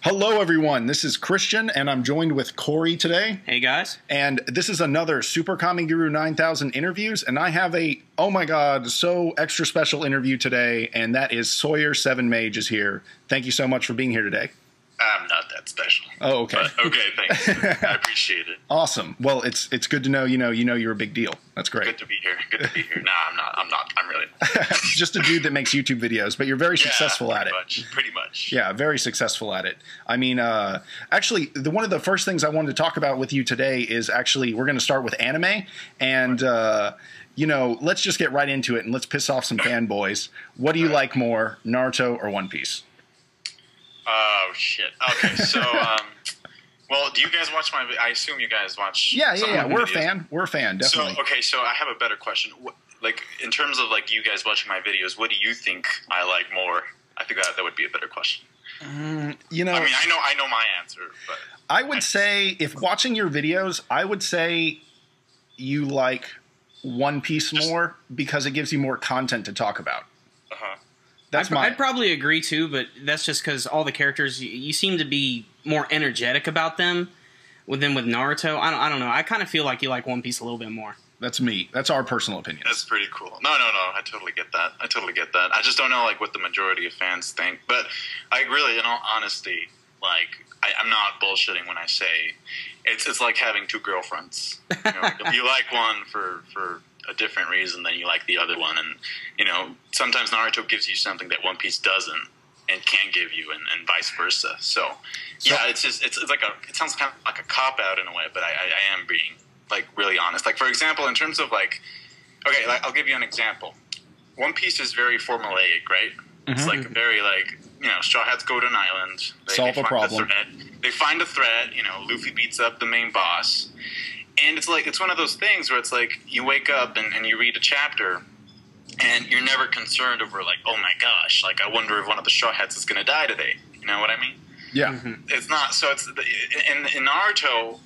Hello, everyone. This is Christian, and I'm joined with Corey today. Hey, guys. And this is another SuperKamiGuru9000 interviews, and I have a, oh my god, so extra special interview today, and that is Sawyer7mage is here. Thank you so much for being here today. I'm not that special. Oh, okay. But, okay, thanks. I appreciate it. Awesome. Well, it's good to know you're a big deal. That's great. Good to be here. Good to be here. No, I'm not. I'm really not. Just a dude that makes YouTube videos, but you're very successful at it. Pretty much. Yeah, very successful at it. I mean, actually, one of the first things I wanted to talk about with you today is actually we're going to start with anime, and let's just get right into it and let's piss off some fanboys. What do you like more, Naruto or One Piece? Oh shit. Okay, so well, do you guys watch my? I assume you guys watch. Yeah. We're a fan. We're a fan, definitely. So I have a better question. Like in terms of like you guys watching my videos, what do you think I like more? I think that would be a better question. I mean, I know my answer, but I would say if watching your videos, I would say you like One Piece more because it gives you more content to talk about. I'd probably agree too, but that's just because all the characters, you seem to be more energetic about them than with Naruto. I don't know. I kind of feel like you like One Piece a little bit more. That's me. That's our personal opinion. That's pretty cool. No. I totally get that. I just don't know like what the majority of fans think. But I really, in all honesty, like I'm not bullshitting when I say it's like having two girlfriends. You like one for a different reason than you like the other one, and sometimes Naruto gives you something that One Piece doesn't and can't give you, and vice versa. So yeah, it's like it sounds kind of like a cop out in a way, but I am being like really honest. Like for example, in terms of like, okay, like, I'll give you an example. One Piece is very formulaic, right? Mm-hmm. It's like very like Straw Hats go to an island, solve a problem. They find a threat. Luffy beats up the main boss. And it's one of those things where it's like you wake up and you read a chapter and you're never concerned over like, oh my gosh, like I wonder if one of the Straw Hats is going to die today. You know what I mean? Yeah. Mm-hmm. It's not. So it's in Naruto,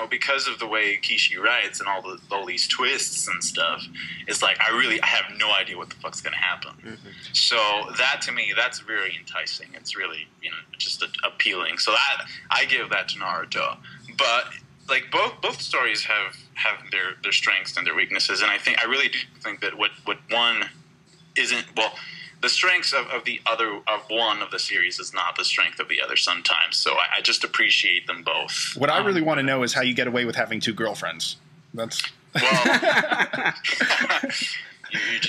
because of the way Kishi writes and all these twists and stuff, it's like I have no idea what the fuck's going to happen. Mm-hmm. So that to me, that's very enticing. It's really just appealing. So that I give that to Naruto, but. Like both stories have their strengths and their weaknesses, and I really do think that what one isn't the strengths of the other of one of the series is not the strength of the other sometimes. So I just appreciate them both. What I really want to know is how you get away with having two girlfriends. That's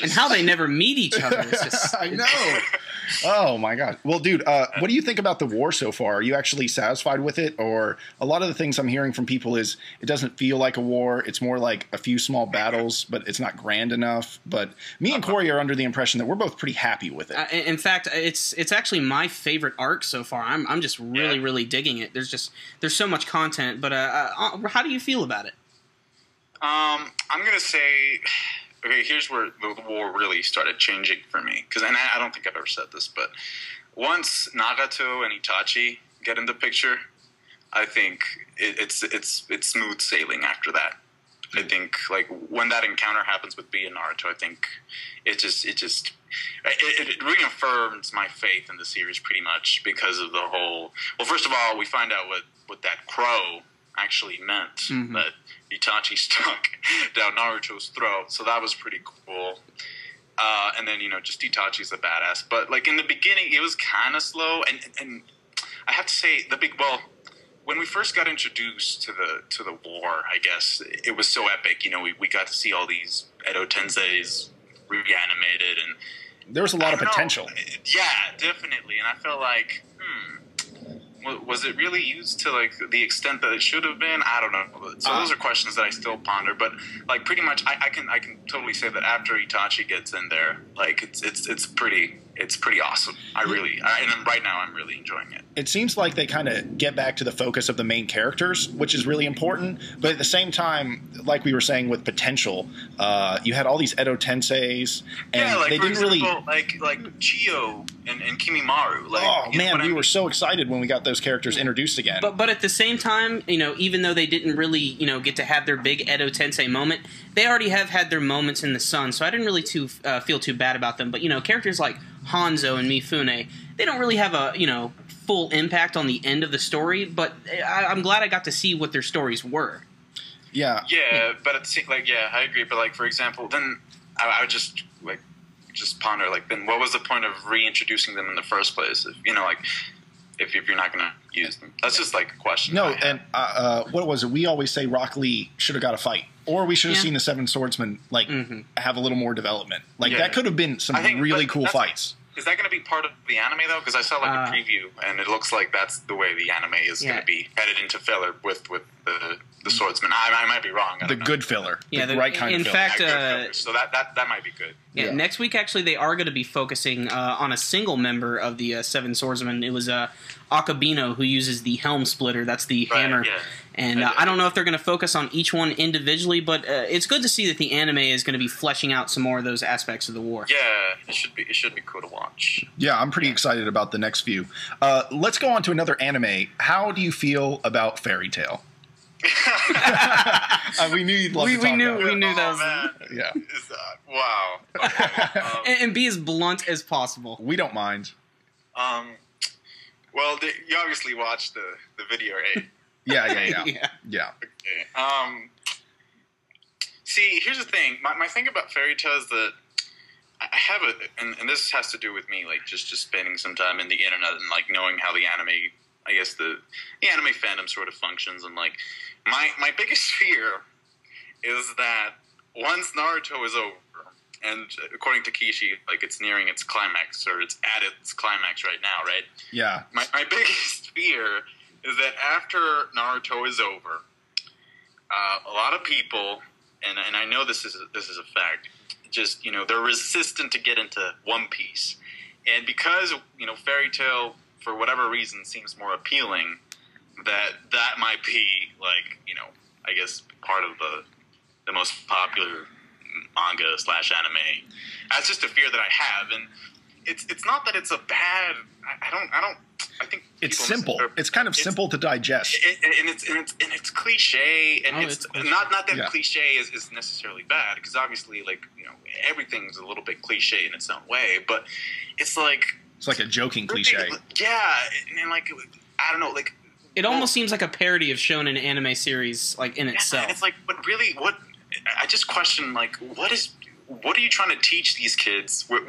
and how they never meet each other. It's just, I know. Oh my god. Well, dude, what do you think about the war so far? Are you actually satisfied with it, or a lot of the things I'm hearing from people is it doesn't feel like a war. It's more like a few small battles, but it's not grand enough. But me and Corey are under the impression that we're both pretty happy with it. In fact, it's actually my favorite arc so far. I'm just really digging it. There's so much content. But how do you feel about it? I'm gonna say. Okay, here's where the war really started changing for me. And I don't think I've ever said this, but once Nagato and Itachi get in the picture, I think it's smooth sailing after that. I think like when that encounter happens with Bee and Naruto, I think it reaffirms my faith in the series pretty much because of the whole. Well, first of all, we find out what that crow actually meant, mm-hmm. that Itachi stuck down Naruto's throat, so that was pretty cool. And then just Itachi's a badass, but like in the beginning, it was kind of slow, and I have to say when we first got introduced to the war, I guess it was so epic. We got to see all these Edo Tenseis reanimated, and there was a lot of potential. Yeah, definitely, and I felt like, was it really used to like the extent that it should have been? I don't know. So those are questions that I still ponder. But like pretty much, I can totally say that after Itachi gets in there, like it's pretty awesome. And right now I'm really enjoying it. It seems like they kind of get back to the focus of the main characters, which is really important. But at the same time, like we were saying with potential, you had all these Edo Tenseis, and like, they for didn't example, really like Chio and Kimimaru. Like, oh man, we were so excited when we got those characters introduced again. But at the same time, even though they didn't really get to have their big Edo Tensei moment, they already have had their moments in the sun. So I didn't really feel too bad about them. But characters like Hanzo and Mifune, they don't really have a full impact on the end of the story, but I'm glad I got to see what their stories were. Yeah. Yeah, but it's like, yeah, I agree. But like, for example, then I would just ponder, like, then what was the point of reintroducing them in the first place? If, you know, like, if you're not going to use them, that's just like a question. No, and what was it? We always say Rock Lee should have got a fight, or we should have seen the Seven Swordsmen like have a little more development. Like that could have been some really cool fights. Is that going to be part of the anime though? Because I saw like a preview, and it looks like that's the way the anime is going to be headed into filler with the swordsman. I might be wrong. I don't know. Good filler, the right kind of filler. In fact, so that might be good. Yeah, next week actually they are going to be focusing on a single member of the Seven Swordsmen. It was Akabino, who uses the Helm Splitter. That's the hammer. Yeah. And I don't know if they're going to focus on each one individually, but it's good to see that the anime is going to be fleshing out some more of those aspects of the war. Yeah, it should be cool to watch. Yeah, I'm pretty excited about the next few. Let's go on to another anime. How do you feel about Fairy Tail? We knew you'd love to talk about it. We knew that was... Man. Yeah. Wow. Okay. And be as blunt as possible. We don't mind. Well, you obviously watched the video, right? Yeah. Okay. See, here's the thing. My thing about Fairy Tail is that I have and this has to do with me, like just spending some time in the internet and like knowing how the anime, I guess the anime fandom sort of functions, and like my biggest fear is that once Naruto is over, and according to Kishi, like it's nearing its climax, or it's at its climax right now, right? Yeah. My biggest fear is that after Naruto is over, a lot of people, and I know this is a fact, just, you know, they're resistant to get into One Piece, and because, you know, Fairy Tail for whatever reason seems more appealing, that might be like, you know, I guess part of the most popular manga / anime. That's just a fear that I have, and it's not that it's a bad. I think it's simple. It's kind of simple to digest, and it's cliche, and it's not that cliche is necessarily bad, because obviously, like, you know, everything's a little bit cliche in its own way, but it's like a joking cliche. Yeah, and like, I don't know, like it almost seems like a parody of shonen anime series, like in itself. It's like, but really, what I just question, like, what are you trying to teach these kids with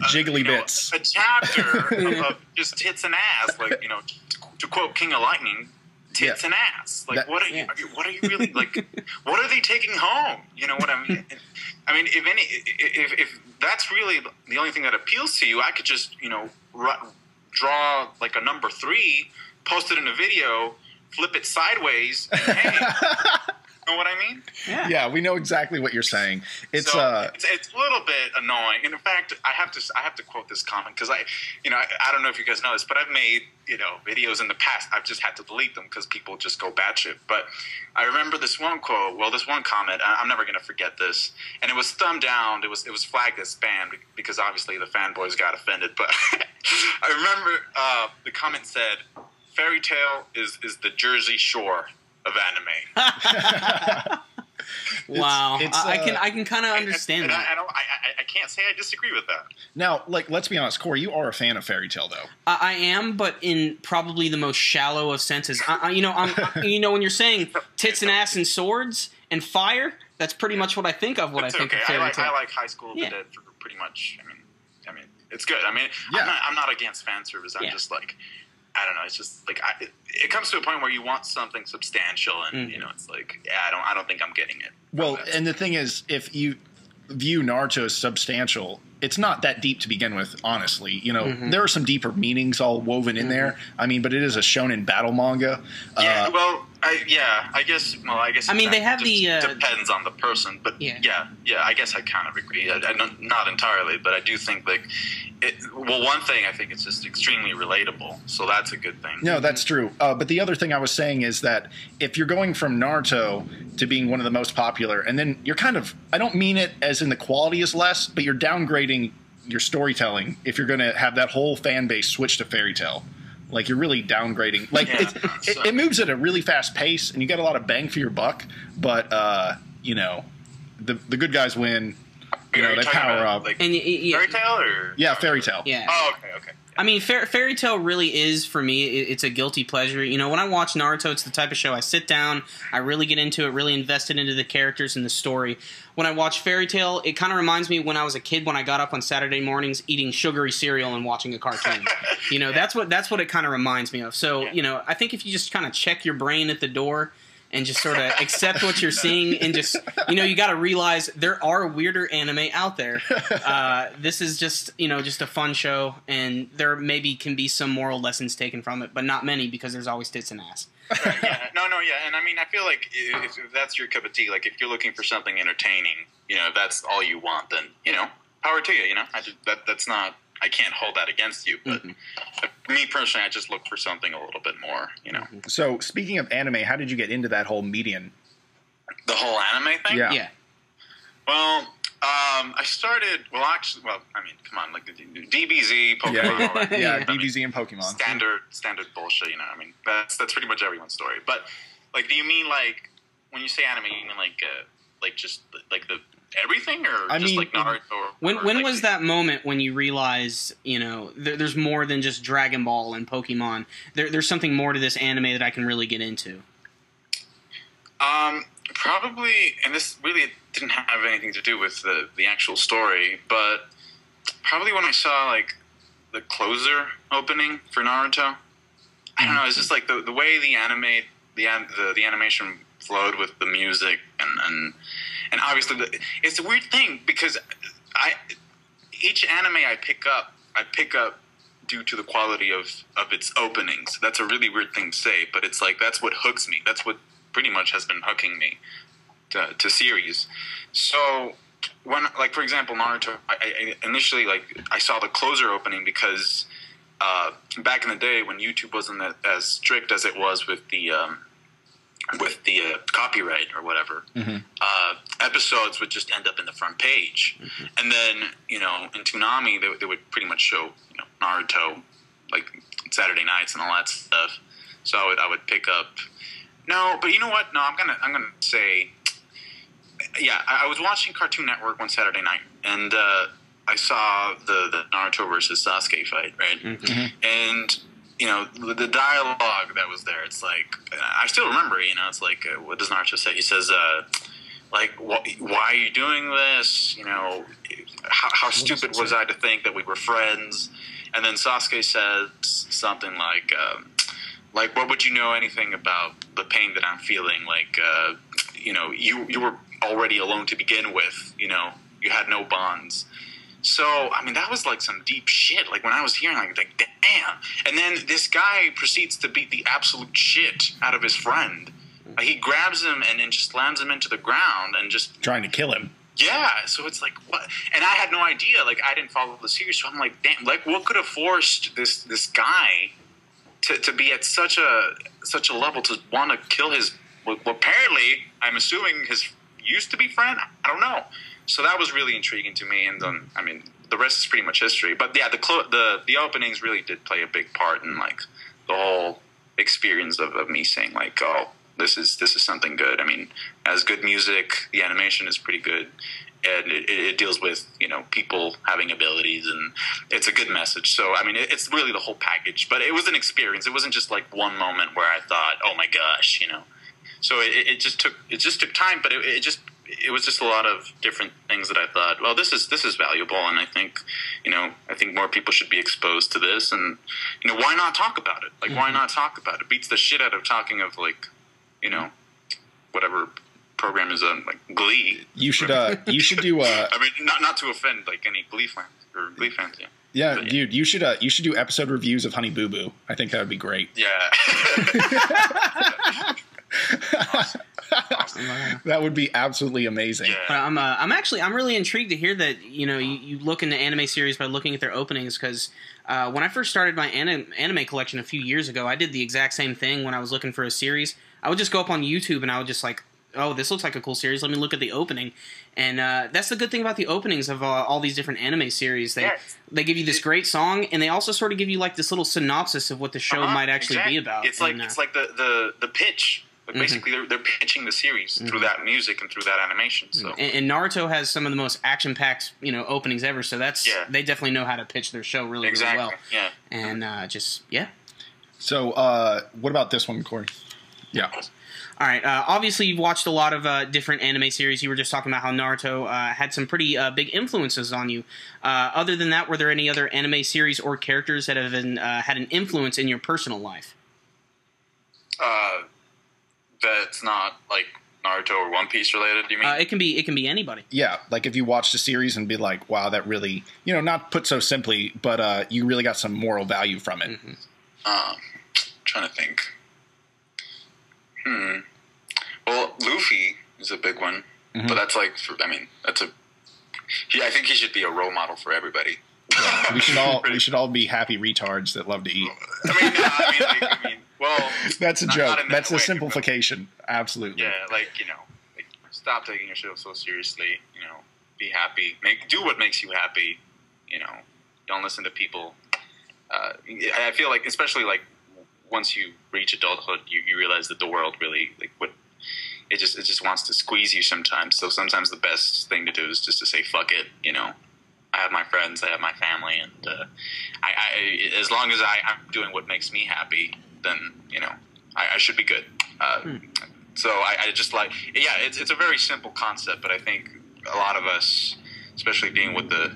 jiggly bits? A chapter of just tits and ass, like, you know, to quote King of Lightning, tits and ass. Like, what are you really, like? What are they taking home? You know what I mean? I mean, if that's really the only thing that appeals to you, I could just, you know, draw like a number 3, post it in a video, flip it sideways, and hey. Know what I mean? Yeah, we know exactly what you're saying. It's a little bit annoying, and in fact, I have to quote this comment, because I don't know if you guys know this, but I've made, you know, videos in the past. I've just had to delete them because people just go batshit. But I remember this one quote. Well, this one comment. I'm never going to forget this, and it was thumbed down. It was flagged as spam because obviously the fanboys got offended. But I remember the comment said, "Fairy Tail is the Jersey Shore of anime." Wow, I can kind of understand that. I can't say I disagree with that. Now, like, let's be honest, Corey, you are a fan of Fairy Tail, though. I am, but in probably the most shallow of senses. You know, when you're saying tits and ass and swords and fire, that's pretty much what I think of. I think of Fairy Tail. I like High School of the Dead for pretty much. I mean, it's good. I mean, I'm not against fan service. I'm just like, I don't know. It's just like it comes to a point where you want something substantial, and you know, it's like, I don't think I'm getting it. Well, and the thing is, if you view Naruto as substantial, it's not that deep to begin with. Honestly, you know, there are some deeper meanings all woven in there. I mean, but it is a shonen battle manga. Yeah. I guess. Well, I guess. I mean, they have depends on the person, but yeah. I guess I kind of agree. Not entirely, but I do think, like, one thing, I think it's just extremely relatable, so that's a good thing. No, that's true. But the other thing I was saying is that if you're going from Naruto to being one of the most popular, and then you're kind of, I don't mean it as in the quality is less, but you're downgrading your storytelling if you're going to have that whole fan base switch to Fairy Tail. Like, you're really downgrading. Like, it moves at a really fast pace, and you get a lot of bang for your buck, but, you know, the good guys win. You know, they power up. Like, Fairy Tail, or? Yeah, Fairy Tail. Yeah. Oh, okay. I mean, Fairy Tail really is, for me, it's a guilty pleasure. You know, when I watch Naruto, it's the type of show I sit down, I really get into it, really invested into the characters and the story. When I watch Fairy Tail, it kind of reminds me when I was a kid, when I got up on Saturday mornings eating sugary cereal and watching a cartoon. You know, that's what it kind of reminds me of. So, you know, I think if you just kind of check your brain at the door and just sort of accept what you're seeing and just, you know, you got to realize there are weirder anime out there. This is just, you know, just a fun show, and there maybe can be some moral lessons taken from it, but not many, because there's always tits and ass. Right, yeah. No, yeah. And I mean, I feel like if that's your cup of tea, like if you're looking for something entertaining, you know, if that's all you want, then, you know, power to you, you know. That's not, I can't hold that against you, but me personally, I just look for something a little bit more, you know. So, speaking of anime, how did you get into that whole medium? The whole anime thing? Yeah. Well, I started, I mean, come on, like DBZ, Pokemon. Yeah, DBZ and Pokemon. Standard bullshit, you know. I mean, that's pretty much everyone's story. But, like, do you mean, like, when you say anime, you mean, like just, like, the everything, or I just mean, like Naruto? When like was that moment when you realized, you know, there's more than just Dragon Ball and Pokemon? There's something more to this anime that I can really get into. Probably, and this really didn't have anything to do with the actual story, but probably when I saw like the closer opening for Naruto. I don't know. It's just like the way the animation flowed with the music and obviously it's a weird thing because each anime I pick up due to the quality of its openings. That's a really weird thing to say, but it's like that's what hooks me. That's what pretty much has been hooking me to series. So when, like, for example, Naruto, I initially, like, I saw the closer opening because back in the day when YouTube wasn't as strict as it was with the copyright or whatever, episodes would just end up in the front page. And then, you know, in Toonami, they would pretty much show, you know, Naruto, like, Saturday nights and all that stuff. So I would pick up. No, but you know what? No, I'm gonna say, yeah. I was watching Cartoon Network one Saturday night, and I saw the Naruto versus Sasuke fight, right? And you know the dialogue that was there. It's like I still remember. You know, it's like what does Naruto say? He says, like, why are you doing this? You know, how stupid was I to think that we were friends? And then Sasuke says something like, what would you know anything about the pain that I'm feeling? Like, you know, you were already alone to begin with. You know, you had no bonds. So, I mean, that was like some deep shit. Like, when I was hearing, like damn. And then this guy proceeds to beat the absolute shit out of his friend. Like, he grabs him and then just slams him into the ground and just... trying to kill him. Yeah, so it's like, what? And I had no idea. Like, I didn't follow the series, so I'm like, damn, like, what could have forced this guy to be at such a level to want to kill his, well, apparently, I'm assuming his used-to-be friend? I don't know. So that was really intriguing to me, and then, I mean, the rest is pretty much history. But yeah, the openings really did play a big part in, like, the whole experience of me saying, like, oh, this is something good. I mean, it has good music, the animation is pretty good, and it deals with, you know, people having abilities, and it's a good message. So, I mean, it's really the whole package. But it was an experience. It wasn't just, like, one moment where I thought, oh, my gosh, you know. So it just took time, but it was just a lot of different things that I thought, well, this is valuable, and I think more people should be exposed to this, and, you know, why not talk about it? Like, why not talk about it? Beats the shit out of talking of, like, you know, whatever program is on, like, Glee. You should do I mean, not to offend, like, any Glee fans, yeah. Yeah, but, dude, you should do episode reviews of Honey Boo Boo. I think that would be great. Yeah. Awesome. That would be absolutely amazing. Yeah. I'm really intrigued to hear that, you know, you look into anime series by looking at their openings, because when I first started my anime collection a few years ago, I did the exact same thing. When I was looking for a series, I would just go up on YouTube and I would just like, oh, this looks like a cool series, let me look at the opening. And that's the good thing about the openings of all these different anime series. They give you this great song, and they also sort of give you like this little synopsis of what the show might actually be about. It's like the pitch Like basically, they're pitching the series through that music and through that animation. So and Naruto has some of the most action-packed, openings ever. So that's they definitely know how to pitch their show really well. Yeah, and So what about this one, Corey? Yeah. All right. Obviously, you've watched a lot of different anime series. You were just talking about how Naruto had some pretty big influences on you. Other than that, were there any other anime series or characters that have had an influence in your personal life? That's not like Naruto or One Piece related. You mean? It can be anybody. Yeah, like if you watched a series and be like, "Wow, that really," not put so simply, but you really got some moral value from it. Trying to think. Well, Luffy is a big one, but that's like, I think he should be a role model for everybody. Yeah, we should all be happy retards that love to eat. Well, that's a joke. That's a simplification. Absolutely. Yeah, stop taking yourself so seriously. Be happy. Do what makes you happy. Don't listen to people. I feel like, especially once you reach adulthood, you realize that the world really it just wants to squeeze you sometimes. So sometimes the best thing to do is just to say fuck it. I have my friends, I have my family, and I as long as I'm doing what makes me happy, then I should be good. So I just it's a very simple concept, but I think a lot of us, especially being with the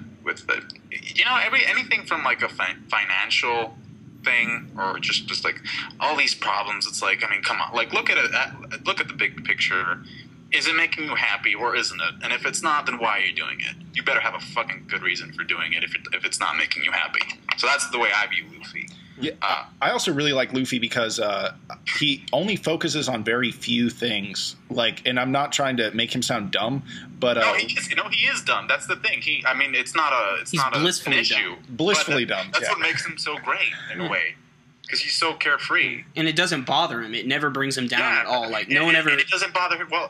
anything from like a financial thing or just like all these problems, it's like, come on, look at the big picture. Is it making you happy or isn't it? And if it's not, then why are you doing it? You better have a fucking good reason for doing it if it's not making you happy. So that's the way I view Luffy. Yeah, I also really like Luffy because he only focuses on very few things. And I'm not trying to make him sound dumb, but no, he is dumb. That's the thing. It's not an issue. Blissfully dumb. That's what makes him so great in a way, because he's so carefree. And it doesn't bother him. It never brings him down at all. No one ever. And it doesn't bother him. Well,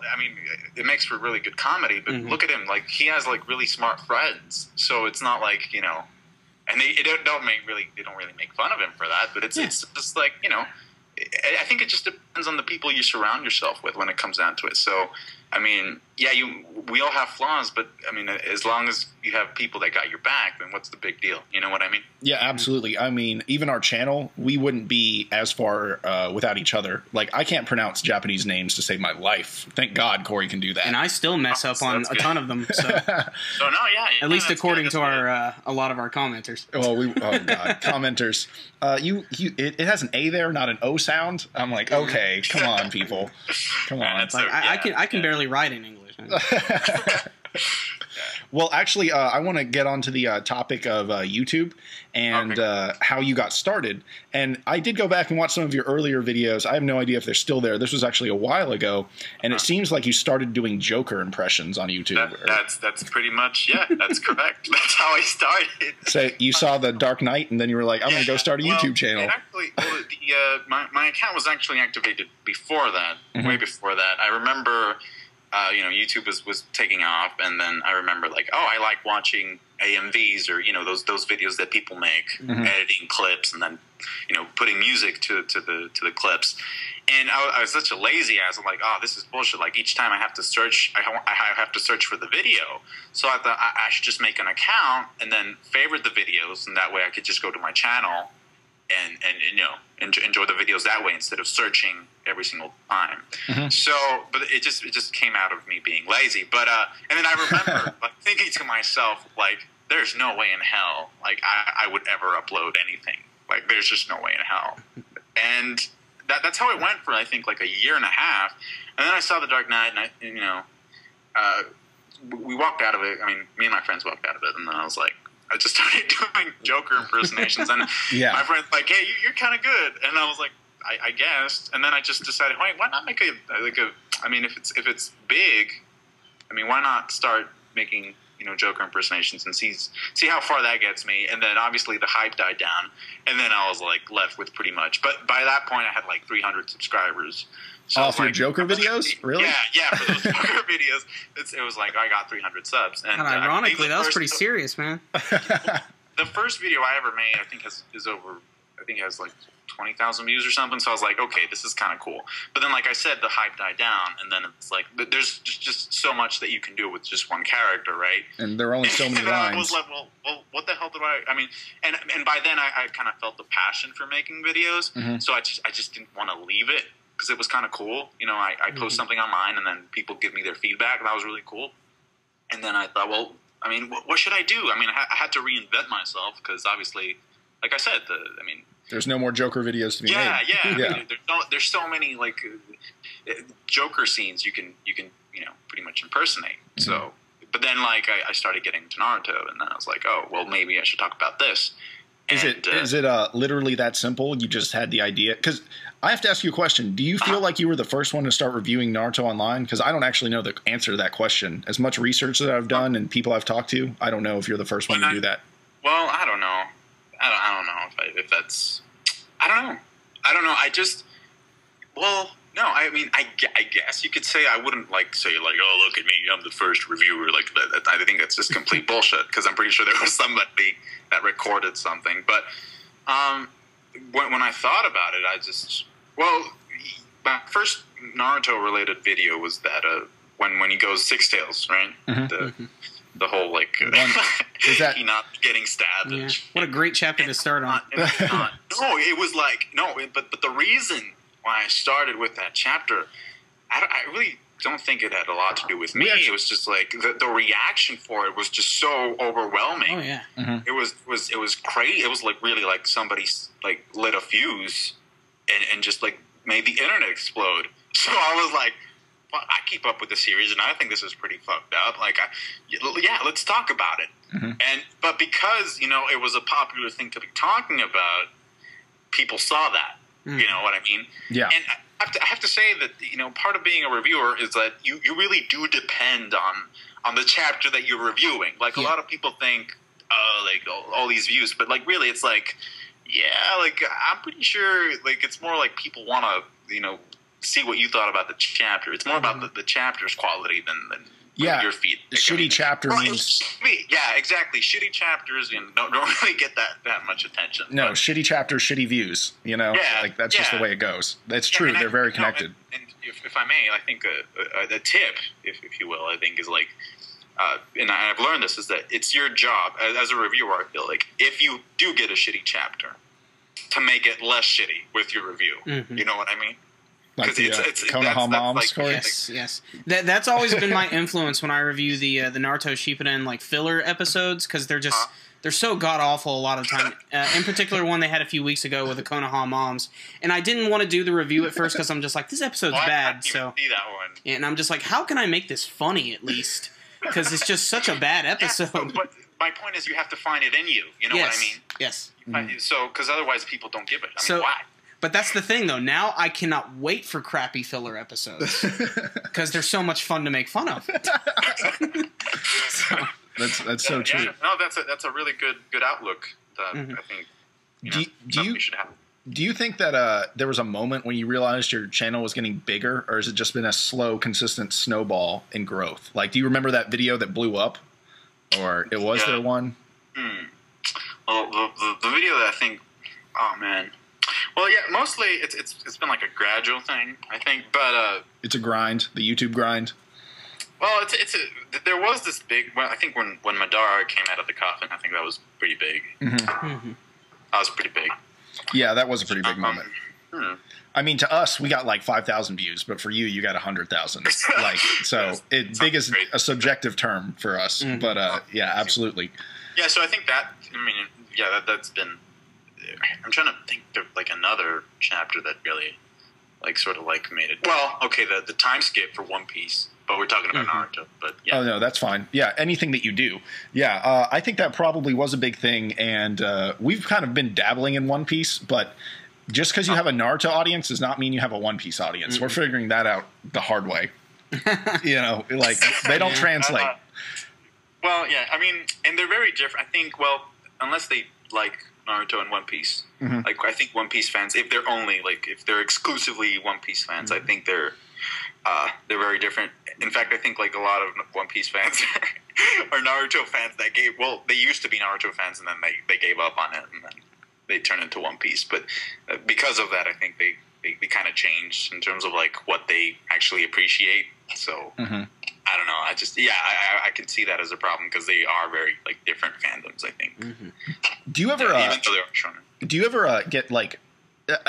it makes for really good comedy. But look at him. He has really smart friends. So it's not and they don't really make fun of him for that, but it's just I think it just depends on the people you surround yourself with when it comes down to it. So we all have flaws, but as long as you have people that got your back, then what's the big deal? You know what I mean? Yeah, absolutely. Even our channel, we wouldn't be as far without each other. I can't pronounce Japanese names to save my life. Thank God Corey can do that. And I still mess up on a ton of them. So, at least according to our a lot of our commenters. Well, God, commenters. It has an A there, not an O sound. I'm like, okay, come on, people, come on. I can barely write in English. Well, actually, I want to get onto the topic of YouTube and how you got started. And I did go back and watch some of your earlier videos. I have no idea if they're still there. This was actually a while ago, and it seems like you started doing Joker impressions on YouTube. That's pretty much, that's correct. That's how I started. So you saw The Dark Knight, and then you were like, I'm going to go start a YouTube channel. My account was actually activated before that, way before that. I remember... YouTube was taking off, and then I remember I like watching AMVs or those videos that people make, editing clips, and then putting music to the clips. And I was such a lazy ass. I'm like, oh, this is bullshit. Each time I have to search, I have to search for the video. So I thought I should just make an account and then favorite the videos, and that way I could just go to my channel and enjoy the videos that way instead of searching every single time. So, but it just came out of me being lazy. But and then I remember thinking to myself, there's no way in hell I would ever upload anything. There's just no way in hell. And that's how it went for I think a year and a half. And then I saw The Dark Knight, and we walked out of it. Me and my friends walked out of it, and then I was like, I just started doing Joker impersonations, and my friend's like, "Hey, you're kind of good," and I was like, "I guess." And then I just decided, wait, why not make if it's big, why not start making Joker impersonations and see how far that gets me? And then obviously the hype died down, and then I was left with pretty much. But by that point, I had 300 subscribers. So for Joker videos? Really? Yeah, for those Joker videos. It was I got 300 subs. And ironically, that was pretty serious, man. The first video I ever made, I think has 20,000 views or something. So I was like, okay, this is kind of cool. But then, like I said, the hype died down, and then it's like there's just so much that you can do with just one character, right? And there are only so many lines. I was like, well, what the hell did I mean, and by then I kind of felt the passion for making videos, so I just didn't want to leave it because it was kind of cool. You know, I post something online, and then people give me their feedback, and that was really cool. And then I thought, well, I mean, what should I do? I mean, I had to reinvent myself because obviously, like I said, there's no more Joker videos to be made. Yeah. I mean, there's so many like Joker scenes you can pretty much impersonate. So, but then like I started getting into Naruto, and then I was like, oh well, maybe I should talk about this. Is it literally that simple? You just had the idea? Because I have to ask you a question. Do you feel like you were the first one to start reviewing Naruto online? Because I don't actually know the answer to that question. As much research that I've done and people I've talked to, I don't know if you're the first one to do that. Well, I don't know. I don't know if that's. I don't know. No. I mean, I guess you could say I wouldn't say oh, look at me, I'm the first reviewer. Like I think that's just complete bullshit because I'm pretty sure there was somebody that recorded something. But when I thought about it, my first Naruto related video was that when he goes Six Tails, right? The whole is that he not getting stabbed? Yeah. What a great chapter to start on. But the reason why I started with that chapter, I really don't think it had a lot to do with me. It was just like the reaction for it was just so overwhelming. Oh yeah, it was crazy. It was like really like somebody like lit a fuse and just like made the internet explode. So I was like, well, I keep up with the series, and I think this is pretty fucked up. Like, let's talk about it. But because it was a popular thing to be talking about, people saw that. You know what I mean? Yeah. And I have to say that part of being a reviewer is that you really do depend on the chapter that you're reviewing. Like a lot of people think, all these views, but like really, it's like, I'm pretty sure it's more like people want to see what you thought about the chapter. It's more about the chapter's quality than your feed. Shitty chapter means... Yeah, exactly. Shitty chapters don't really get that much attention. No, shitty chapters, shitty views. That's just the way it goes. That's true. They're very connected. And if I may, I think a tip, if you will, I think is like, and I've learned this, is that it's your job as a reviewer, I feel like, if you do get a shitty chapter, to make it less shitty with your review. You know what I mean? Like the Konoha Mom story? Yes. That's always been my influence when I review the Naruto Shippuden filler episodes, because they're so god-awful a lot of the time. In particular, one they had a few weeks ago with the Konoha Moms. And I didn't want to do the review at first because I'm just like, this episode's bad. I didn't even see that one. And I'm just like, how can I make this funny at least? Because it's just such a bad episode. But my point is you have to find it in you. You know what I mean? Yes. So, because otherwise people don't give it. I mean, why? But that's the thing, though. Now I cannot wait for crappy filler episodes because they're so much fun to make fun of. That's so true. No, that's a really good outlook that I think you should have. Do you think that there was a moment when you realized your channel was getting bigger, or has it just been a slow, consistent snowball in growth? Like, do you remember that video that blew up, or was there one? Well, the video that I think, oh man. Well, yeah, mostly it's been like a gradual thing, I think, but it's a grind, the YouTube grind. Well, there was this big. Well, I think when Madara came out of the coffin, I think that was pretty big. That was pretty big. Yeah, that was a pretty big moment. I mean, to us, we got like 5,000 views, but for you got 100,000. Big is a subjective term for us, but yeah, absolutely. Yeah, so I think that. I mean, yeah, that's been. I'm trying to think of another chapter that really sort of made it. Well, okay, the time skip for One Piece, but we're talking about Naruto. But yeah. Oh no, that's fine. Yeah, anything that you do. Yeah, I think that probably was a big thing, and we've kind of been dabbling in One Piece, but just because you have a Naruto audience does not mean you have a One Piece audience. We're figuring that out the hard way. They don't translate. Well, yeah, I mean, and they're very different. I think, unless they like Naruto and One Piece. I think One Piece fans, if they're exclusively One Piece fans, I think they're very different. In fact, I think a lot of One Piece fans are Naruto fans that they used to be Naruto fans and then they gave up on it and then they turn into one piece. But because of that, I think they kind of changed in terms of like what they actually appreciate. So I don't know. I just I can see that as a problem because they are very like different fandoms, I think. Do you ever even though they're shonen. do you ever get like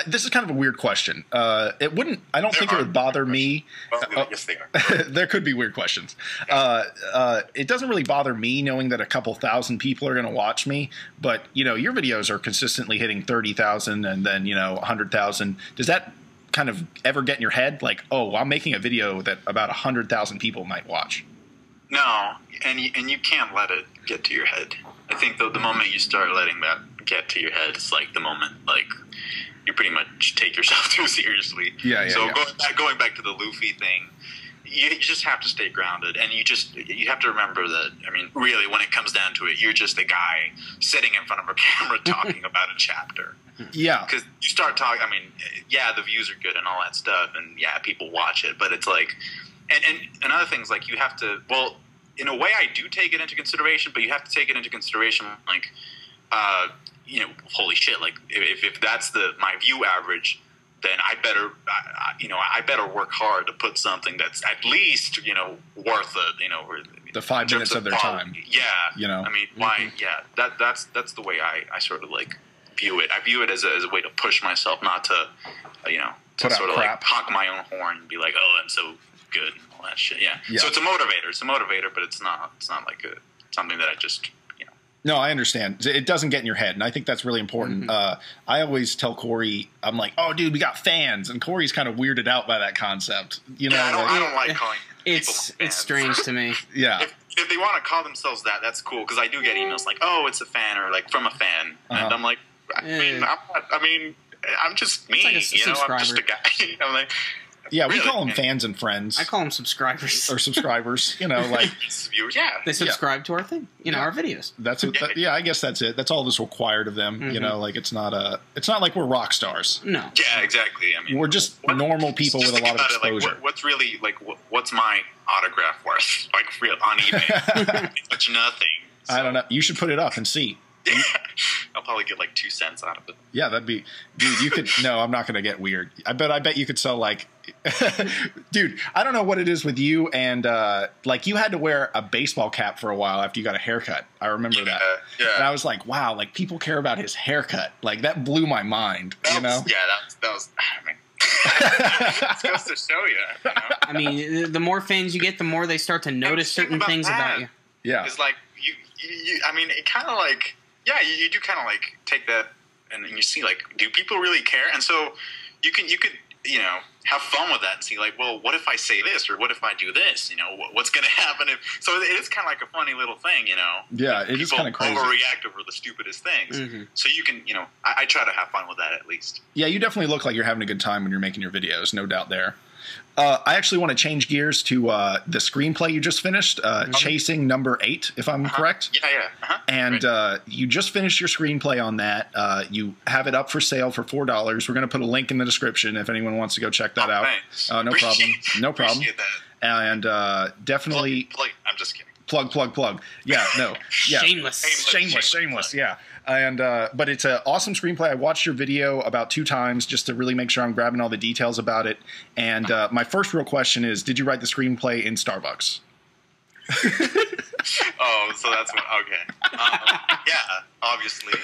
this is kind of a weird question. It wouldn't. I don't think it would bother me. Well, yes, they are. There could be weird questions. It doesn't really bother me knowing that a couple thousand people are going to watch me. But you know, your videos are consistently hitting 30,000 and then 100,000. Does that kind of ever get in your head? Like, oh, I'm making a video that about 100,000 people might watch. No, and you can't let it get to your head. I think the moment you start letting that get to your head, it's like the moment like you pretty much take yourself too seriously. So going back to the Luffy thing, you just have to stay grounded, and you have to remember that. I mean, really, when it comes down to it, you're just a guy sitting in front of a camera talking about a chapter. Yeah, because you start talking. I mean, yeah, the views are good and all that stuff, and yeah, people watch it, but it's like, and other things like you have to. Well, in a way, I do take it into consideration, but you have to take it into consideration, like. Holy shit! Like, if that's my view average, then I better work hard to put something that's at least worth the 5 minutes of their time. Yeah, I mean, why? Yeah, that's the way I sort of like view it. I view it as a way to push myself, not to to sort of like honk my own horn and be like, oh, I'm so good and all that shit. Yeah. So it's a motivator, but it's not like something that I just. No, I understand. It doesn't get in your head, and I think that's really important. I always tell Corey, I'm like, "Oh, dude, we got fans," and Corey's kind of weirded out by that concept. I don't like calling people fans. It's strange to me. Yeah. If they want to call themselves that, that's cool because I do get emails like, "Oh, it's a fan," or like from a fan, and I'm like, I'm just me. Like I'm just a guy. I'm like. Yeah, we call them fans and friends. I call them subscribers. Or subscribers, like... They subscribe to our thing, our videos. That's it. I guess that's it. That's all that's required of them, like it's not like we're rock stars. No. Yeah, exactly. I mean, we're just normal people with a lot of exposure. Like, what's really, like, what's my autograph worth? Like, real on eBay? It's nothing. So. I don't know. You should put it up and see. I'll probably get like 2 cents out of it. Yeah, that'd be, dude. You could. No, I'm not going to get weird. I bet you could sell like, dude. I don't know what it is with you and like you had to wear a baseball cap for a while after you got a haircut. I remember that. Yeah. And I was like, wow, like people care about his haircut. Like that blew my mind. Yeah, that was. I mean, it goes to show you. I mean, the more fans you get, the more they start to notice certain things about you. Yeah, it's like you. I mean, it kind of like. Yeah, you do kind of like take that and you see like, do people really care? And so you could have fun with that and see like, well, what if I say this or what if I do this? What's going to happen if? So it is kind of like a funny little thing, Yeah, it is kind of crazy. People overreact over the stupidest things. So you can, I try to have fun with that at least. Yeah, you definitely look like you're having a good time when you're making your videos, no doubt there. I actually want to change gears to the screenplay you just finished, Chasing Number 8, if I'm correct. Yeah. And you just finished your screenplay on that. You have it up for sale for $4. We're going to put a link in the description if anyone wants to go check that out. Thanks. No problem. No problem. Appreciate that. And definitely... Plug. I'm just kidding. Plug. Yeah, no. Yeah. Shameless. Yeah. And but it's an awesome screenplay. I watched your video about 2 times just to really make sure I'm grabbing all the details about it. And my first real question is, did you write the screenplay in Starbucks? Oh, so that's what. Okay. Yeah, obviously.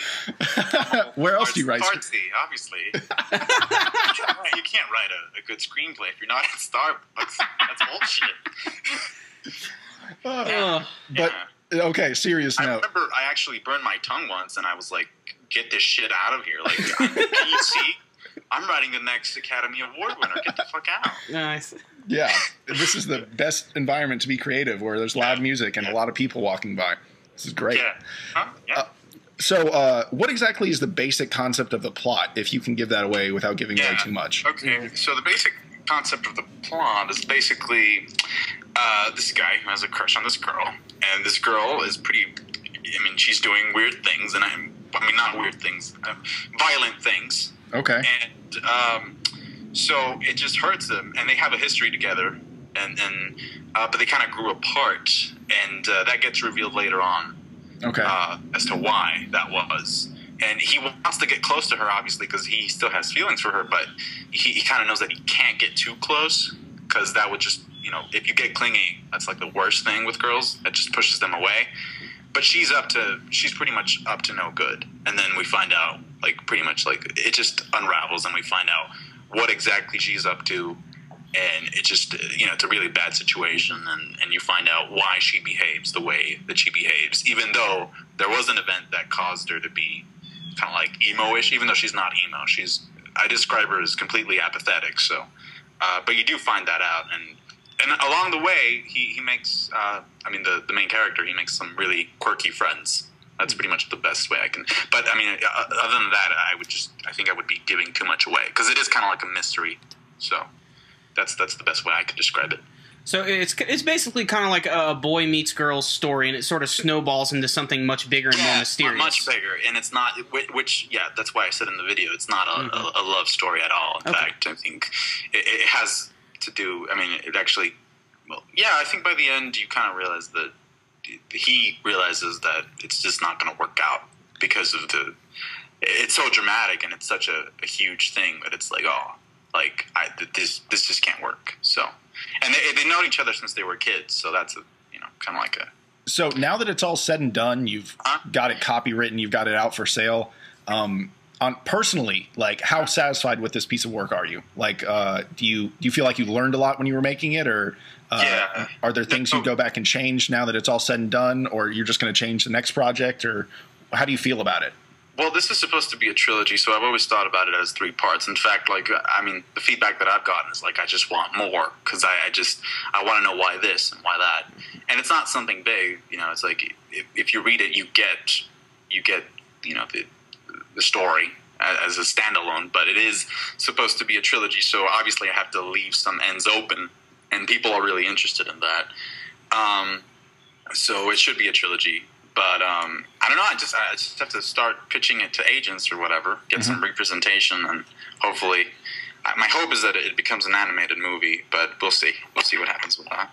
Where else do you write? Artsy, obviously. You can't write a good screenplay if you're not at Starbucks. That's bullshit. But okay, serious note. I remember I actually burned my tongue once, and I was like, "Get this shit out of here!" Like, can you see? I'm writing the next Academy Award winner. Get the fuck out. Nice. Yeah, this is the best environment to be creative, where there's loud music and a lot of people walking by. This is great. Yeah. Huh? Yeah. So, what exactly is the basic concept of the plot, if you can give that away without giving away too much? Okay, so the basic concept of the plot is basically this guy who has a crush on this girl, and this girl is pretty, I mean, she's doing weird things, and I mean, not weird things, violent things. Okay. And so it just hurts them, and they have a history together, and but they kind of grew apart, and that gets revealed later on. Okay. As to why that was. and he wants to get close to her, obviously, because he still has feelings for her, but he kind of knows that he can't get too close, because that would just, you know, if you get clingy, that's like the worst thing with girls. It just pushes them away. But she's pretty much up to no good. And then we find out, like, pretty much, like, it just unravels, and we find out what exactly she's up to. And it just, you know, it's a really bad situation. And you find out why she behaves the way that she behaves, even though there was an event that caused her to be kind of like emo-ish, even though she's not emo. I describe her as completely apathetic. So, but you do find that out. And along the way, he makes, the main character, he makes some really quirky friends. That's pretty much the best way I can. But I mean, other than that, I think I would be giving too much away, because it is kind of like a mystery. So that's the best way I could describe it. So it's basically kind of like a boy meets girl story, and it sort of snowballs into something much bigger and more mysterious. Much bigger, and it's not. That's why I said in the video, it's not a love story at all. In fact, I think it has to do. I mean, it actually. Well, yeah, I think by the end you kind of realize that he realizes that it's just not going to work out because of it's so dramatic, and it's such a huge thing that it's like, this just can't work. So, and they've known each other since they were kids, so that's kind of like a. So now that it's all said and done, you've got it copywritten, you've got it out for sale. Personally, like, how satisfied with this piece of work are you? Like, do you feel like you learned a lot when you were making it, or are there things you go back and change now that it's all said and done, or you're just going to change the next project, or how do you feel about it? Well, this is supposed to be a trilogy, so I've always thought about it as 3 parts. In fact, like, I mean, the feedback that I've gotten is like, I just want more, because I want to know why this and why that, and it's not something big, It's like if you read it, you get the story as a standalone, but it is supposed to be a trilogy, so obviously I have to leave some ends open, and people are really interested in that. So it should be a trilogy. But I don't know. I just have to start pitching it to agents or whatever, get some representation, and hopefully, my hope is that it becomes an animated movie. But we'll see. We'll see what happens with that.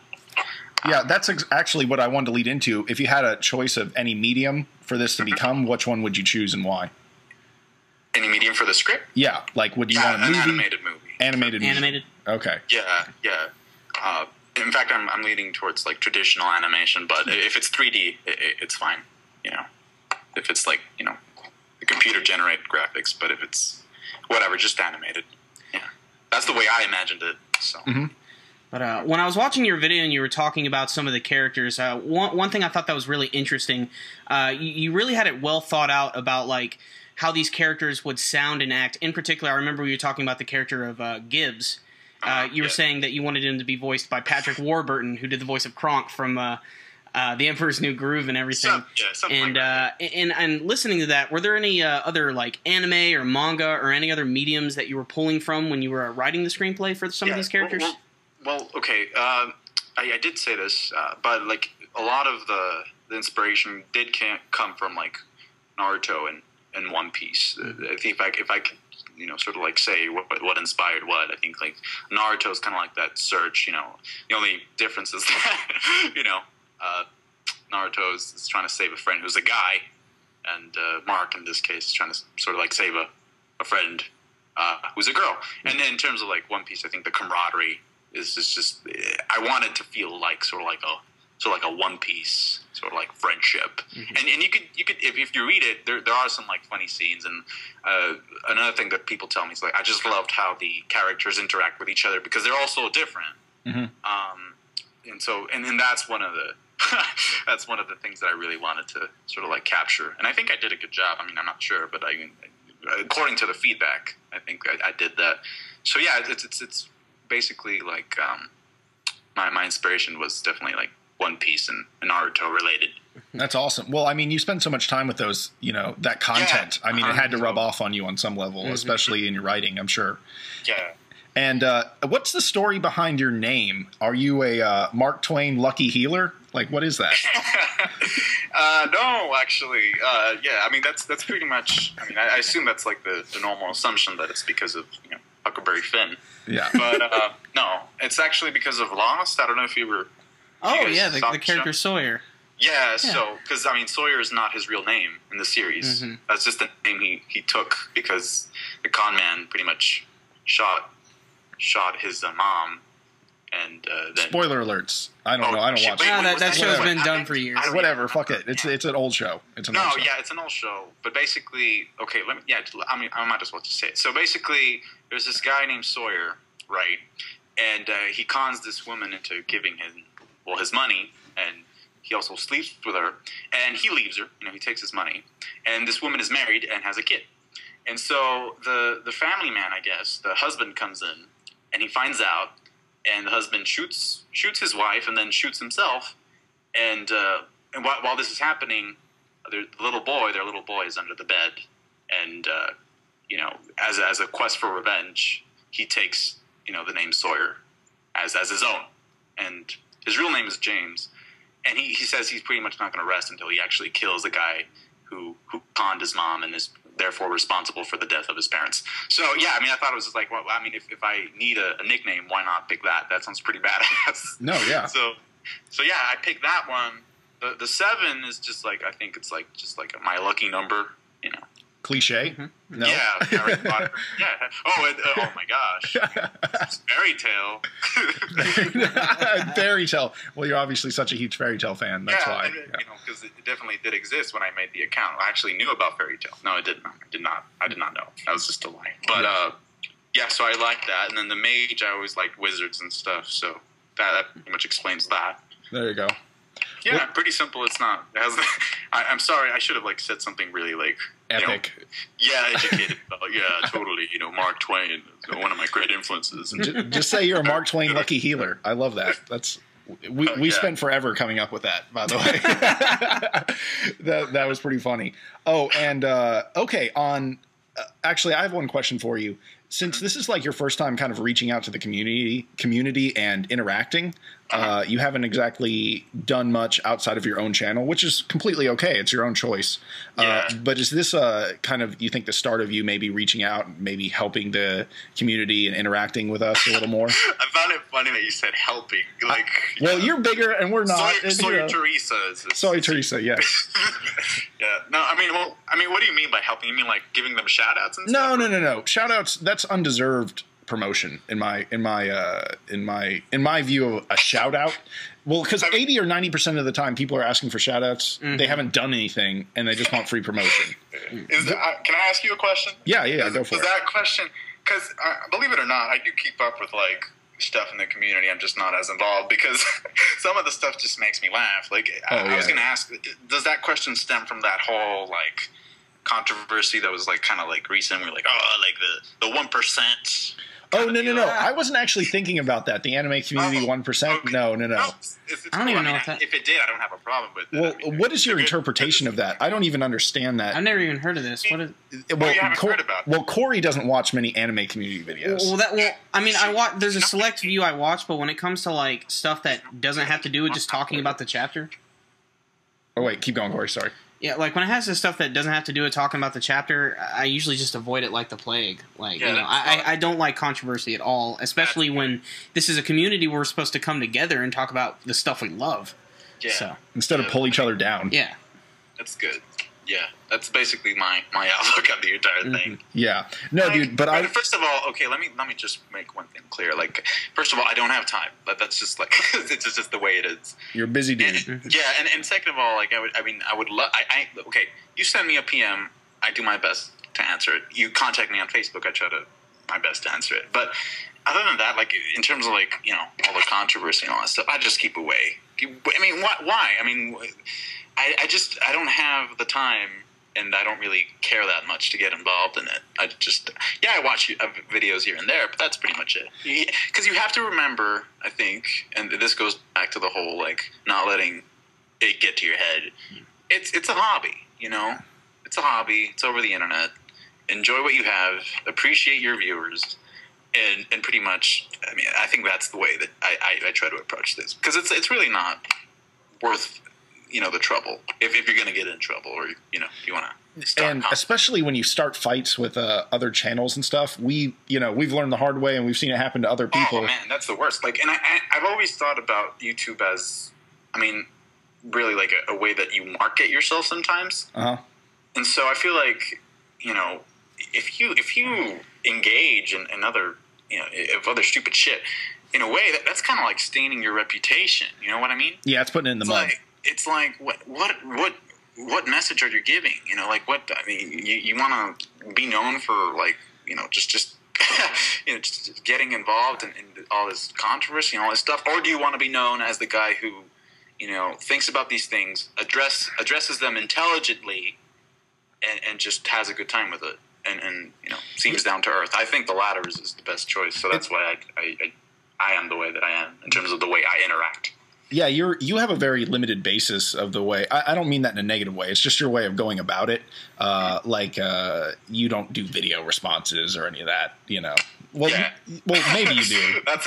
Yeah, that's actually what I wanted to lead into. If you had a choice of any medium for this to become, which one would you choose and why? Any medium for the script? Yeah, like, would you want a movie? An animated movie. Animated. Okay. Yeah. In fact, I'm leaning towards like traditional animation, but if it's 3D, it's fine. If it's like the computer generated graphics, but if it's whatever, just animated. Yeah, that's the way I imagined it. So. But when I was watching your video and you were talking about some of the characters, one thing I thought that was really interesting, you really had it well thought out about like how these characters would sound and act. In particular, I remember you were talking about the character of Gibbs. You were saying that you wanted him to be voiced by Patrick Warburton, who did the voice of Kronk from The Emperor's New Groove and everything. Something like that. And listening to that, were there any other like anime or manga or any other mediums that you were pulling from when you were writing the screenplay for some of these characters? Well, okay. I did say this, but like a lot of the inspiration did come from like Naruto and One Piece. I think if I could. Sort of like say what inspired what. I think like Naruto is kind of like that search. The only difference is that Naruto is trying to save a friend who's a guy, and Mark in this case is trying to sort of like save a friend who's a girl. And then in terms of like One Piece, I think the camaraderie is just I wanted to feel like sort of like a One Piece sort of like friendship, and you could if you read it, there are some like funny scenes, and another thing that people tell me is like I just loved how the characters interact with each other because they're all so different, and so and that's one of the things that I really wanted to sort of like capture, and I think I did a good job. I mean, I'm not sure, but according to the feedback, I think I did that. So yeah, it's basically like my inspiration was definitely like One Piece and Naruto related. That's awesome. Well, I mean, you spend so much time with those, that content. Yeah, I mean, it had to rub off on you on some level, especially in your writing, I'm sure. Yeah. And what's the story behind your name? Are you a Mark Twain lucky healer? Like, what is that? No, actually. Yeah, I mean, that's pretty much, I mean, I assume that's like the normal assumption that it's because of, Huckleberry Finn. Yeah. But no, it's actually because of Lost. I don't know if you were... Oh, yeah, the character Sawyer. Yeah, so because I mean Sawyer is not his real name in the series. That's just the name he took because the con man pretty much shot his mom. And then, spoiler alerts. I don't know. I don't watch it. That show's been done for years. Whatever. Fuck it. It's an old show. It's an old show. It's an old show. But basically, okay. I mean, I might as well just say it. So basically, there's this guy named Sawyer, right? And he cons this woman into giving him his money, and he also sleeps with her, and he leaves her. You know, he takes his money, and this woman is married and has a kid. And so the family man, I guess, the husband comes in, and he finds out. And the husband shoots his wife and then shoots himself. And while this is happening, their little boy is under the bed. And, as a quest for revenge, he takes, the name Sawyer as his own. And his real name is James. And he says he's pretty much not going to rest until he actually kills the guy who conned his mom and is therefore responsible for the death of his parents. So, yeah, I mean, I thought it was just like, well, I mean, if I need a nickname, why not pick that? That sounds pretty badass. No, yeah. So yeah, I picked that one. The 7 is just like, I think it's like, just like my lucky number, Cliche? No? Yeah, Harry Potter. Yeah. Oh my gosh. It's fairy tale. Fairy tale. Well, you're obviously such a huge fairy tale fan. That's why. Because it definitely did exist when I made the account. I actually knew about fairy tale. No, I did not. I did not know. That was just a lie. But so I like that. And then the mage, I always liked wizards and stuff. So that pretty much explains that. There you go. Yeah, pretty simple. It's not. I'm sorry. I should have said something really epic. Educated. Totally. Mark Twain is one of my great influences. Just say you're a Mark Twain lucky healer. I love that. That's we spent forever coming up with that. By the way, that was pretty funny. Oh, and okay. Actually, I have one question for you. Since this is your first time kind of reaching out to the community and interacting, you haven't exactly done much outside of your own channel, which is completely okay. It's your own choice. But is this kind of, you think, the start of you maybe reaching out and maybe helping the community and interacting with us a little more? I found it funny that you said helping. Well, you're bigger and we're not. Sawyer Teresa. Sawyer Teresa, yes. Yeah. No, I mean, what do you mean by helping? You mean giving them shout outs and stuff? No. Shout outs, that's undeserved promotion in my view of a shout out. Well, because 80 or 90% of the time people are asking for shout outs, they haven't done anything and they just want free promotion. Can I ask you a question? Yeah, go for it. That question, because believe it or not, I do keep up with stuff in the community. I'm just not as involved because some of the stuff just makes me laugh. I was going to ask, does that question stem from that whole controversy that was kind of recent? We're the 1%. Oh, no. I wasn't actually thinking about that. The anime community 1%? Okay. No. I don't even know if that... If it did, I don't have a problem with it. Well, what is your interpretation of that? I don't even understand that. I've never even heard of this. What is... Well, you haven't heard about it. Well, Corey doesn't watch many anime community videos. I watch. There's a select few I watch, but when it comes to stuff that doesn't have to do with just talking about the chapter... Oh, wait. Keep going, Corey. Sorry. Yeah, when it has the stuff that doesn't have to do with talking about the chapter, I usually just avoid it like the plague. I don't like controversy at all, especially when this is a community where we're supposed to come together and talk about the stuff we love. Yeah. So instead of pull each other down. Yeah. That's good. Yeah, that's basically my outlook on the entire thing. Yeah, no, dude. But first of all, okay, let me just make one thing clear. First of all, I don't have time. That's just it's just the way it is. You're a busy dude. And second of all, I would love. Okay, you send me a PM, I do my best to answer it. You contact me on Facebook, I try to my best to answer it. But other than that, in terms of all the controversy and all that stuff, I just keep away. I mean, why? I mean. I don't have the time, and I don't really care that much to get involved in it. I watch videos here and there, but that's pretty much it. Because you have to remember, I think, and this goes back to the whole not letting it get to your head. It's a hobby, It's a hobby. It's over the internet. Enjoy what you have. Appreciate your viewers, and pretty much. I mean, I think that's the way that I try to approach this because it's really not worth. The trouble if you're going to get in trouble or you want to start and especially when you start fights with other channels and stuff, we've learned the hard way and we've seen it happen to other people. Oh man, that's the worst. And I've always thought about YouTube as, really like a way that you market yourself sometimes. And so I feel like, you know, if you engage in other, you know, of other stupid shit, in a way that's kind of like staining your reputation. You know what I mean? Yeah, it's putting it in the mud. It's like what message are you giving? You know, like what, I mean, you want to be known for like, you know, just you know, just getting involved in all this controversy and all this stuff, or do you want to be known as the guy who, you know, thinks about these things, addresses them intelligently, and just has a good time with it, and you know, seems down to earth? I think the latter is the best choice. So that's why I am the way that I am in terms of the way I interact. Yeah, you have a very limited basis of the way. I don't mean that in a negative way. It's just your way of going about it. You don't do video responses or any of that. You know. Well, maybe you do. That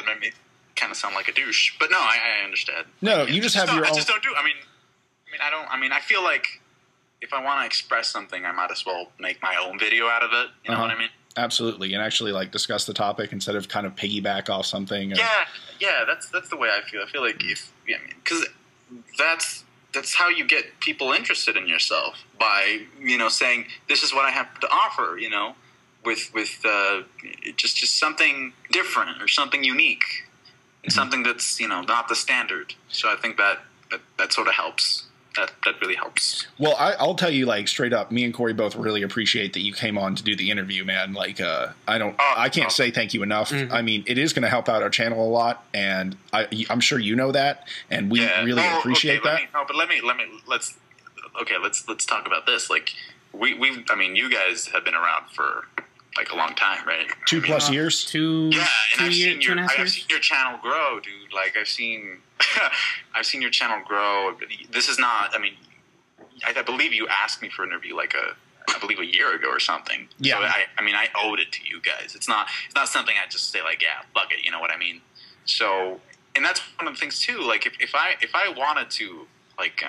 made me kind of sound like a douche. But no, I understand. No, you just have your own. I just don't do. I don't. I mean, I feel like if I want to express something, I might as well make my own video out of it. You know what I mean? Absolutely, and actually like discuss the topic instead of kind of piggyback off something. Yeah, that's the way I feel. I feel like because that's how you get people interested in yourself, by, you know, saying this is what I have to offer, you know, with just something different or something unique, something that's, you know, not the standard. So I think that sort of helps. That really helps. Well, I'll tell you, like, straight up, me and Corey both really appreciate that you came on to do the interview, man. Like, I can't say thank you enough. I mean, it is going to help out our channel a lot, and I'm sure you know that, and we really appreciate that. Let's talk about this. Like, I mean, you guys have been around for like a long time, right? 2+ years. I've seen your channel grow, dude. Like, I've seen your channel grow. This is not. I mean, I believe you asked me for an interview like a year ago or something. Yeah. So I mean, I owed it to you guys. It's not something I just say like, yeah, fuck it. You know what I mean? So, and that's one of the things too. Like, if I wanted to, like,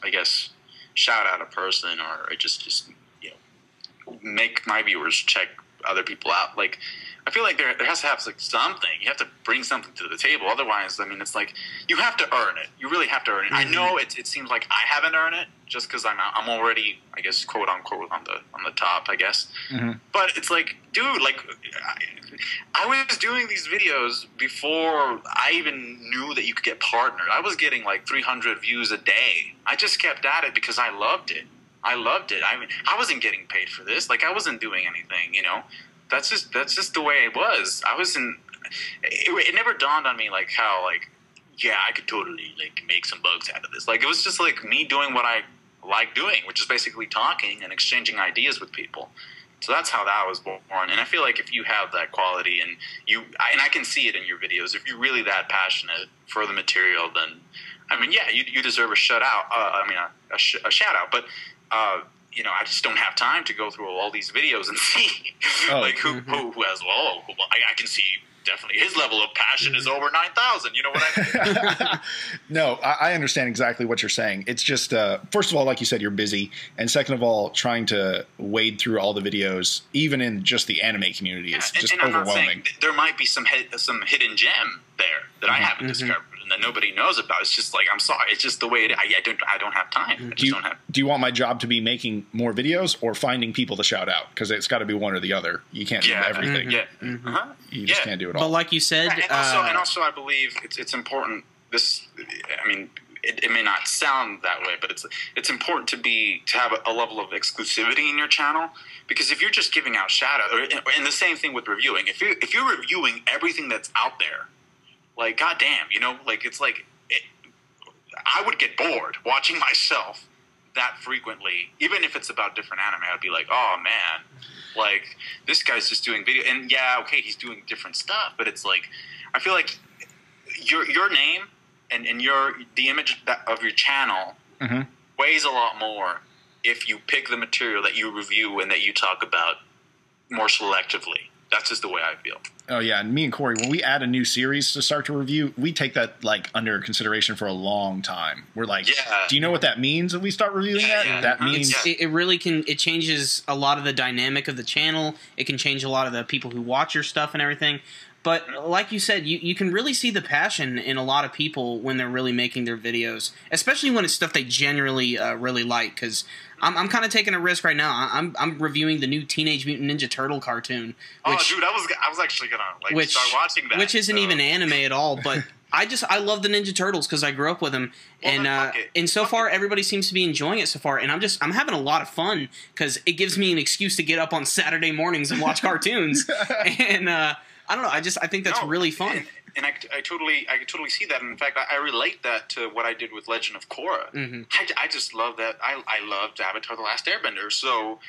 I guess, shout out a person, or just you know, make my viewers check other people out, like, I feel like there has to have like something. You have to bring something to the table. Otherwise, I mean, it's like you have to earn it. You really have to earn it. I know it seems like I haven't earned it just because I'm already, I guess, quote unquote, on the top, I guess. But it's like, dude, like, I was doing these videos before I even knew that you could get partnered. I was getting like 300 views a day. I just kept at it because I loved it. I mean, I wasn't getting paid for this. Like, I wasn't doing anything, you know. That's just the way it was. It never dawned on me, like, how, like, yeah, I could totally, like, make some bugs out of this. Like, it was just, like, me doing what I like doing, which is basically talking and exchanging ideas with people. So that's how that was born. And I feel like if you have that quality, and I can see it in your videos, if you're really that passionate for the material, then, I mean, yeah, you deserve a shout out. A shout out. But, you know, I just don't have time to go through all these videos and see like who has. I can see definitely his level of passion is over 9,000. You know what I mean? No, I understand exactly what you're saying. It's just, first of all, like you said, you're busy, and second of all, trying to wade through all the videos, even in just the anime community, is just overwhelming. I'm not saying there might be some hidden gem there that I haven't discovered and that nobody knows about. It's just like, I'm sorry, it's just the way I don't have time. Do you want my job to be making more videos or finding people to shout out? Because it's got to be one or the other. You can't do everything. You just can't do it all. But like you said, and also I believe it's important. I mean, it may not sound that way, but it's important to have a level of exclusivity in your channel, because if you're just giving out shout out, and the same thing with reviewing, if you're reviewing everything that's out there, like, goddamn, you know, like, it's like, I would get bored watching myself that frequently. Even if it's about different anime, I'd be like, oh man, like, this guy's just doing video, and yeah, okay, he's doing different stuff, but it's like, I feel like your name and the image of your channel weighs a lot more if you pick the material that you review and that you talk about more selectively. That's just the way I feel. Oh, yeah. And me and Corey, when we add a new series to start to review, we take that, like, under consideration for a long time. We're like, do you know what that means when we start reviewing that? Yeah. That means... It really can... It changes a lot of the dynamic of the channel. It can change a lot of the people who watch your stuff and everything. But like you said, you can really see the passion in a lot of people when they're really making their videos, especially when it's stuff they genuinely really like. Because I'm kind of taking a risk right now. I'm reviewing the new Teenage Mutant Ninja Turtle cartoon. Which, dude, I was actually gonna start watching that. Which isn't even anime at all, but I love the Ninja Turtles because I grew up with them, and so far everybody seems to be enjoying it so far, and I'm having a lot of fun because it gives me an excuse to get up on Saturday mornings and watch cartoons, and I don't know, I think that's really fun. And I totally see that. And in fact, I relate that to what I did with Legend of Korra. Mm-hmm. I just love that. I loved Avatar: The Last Airbender. So,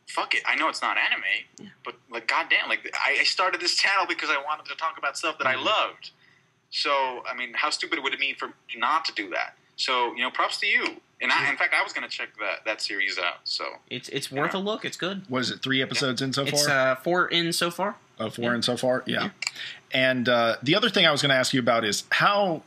fuck it. I know it's not anime, but goddamn, I started this channel because I wanted to talk about stuff that I loved. So, I mean, how stupid would it be for me not to do that? So, props to you. And in fact, I was going to check that series out. So it's worth a look. It's good. Was it 3 episodes in so far? It's 4 in so far. Oh, 4 in so far? Yeah. And the other thing I was going to ask you about is how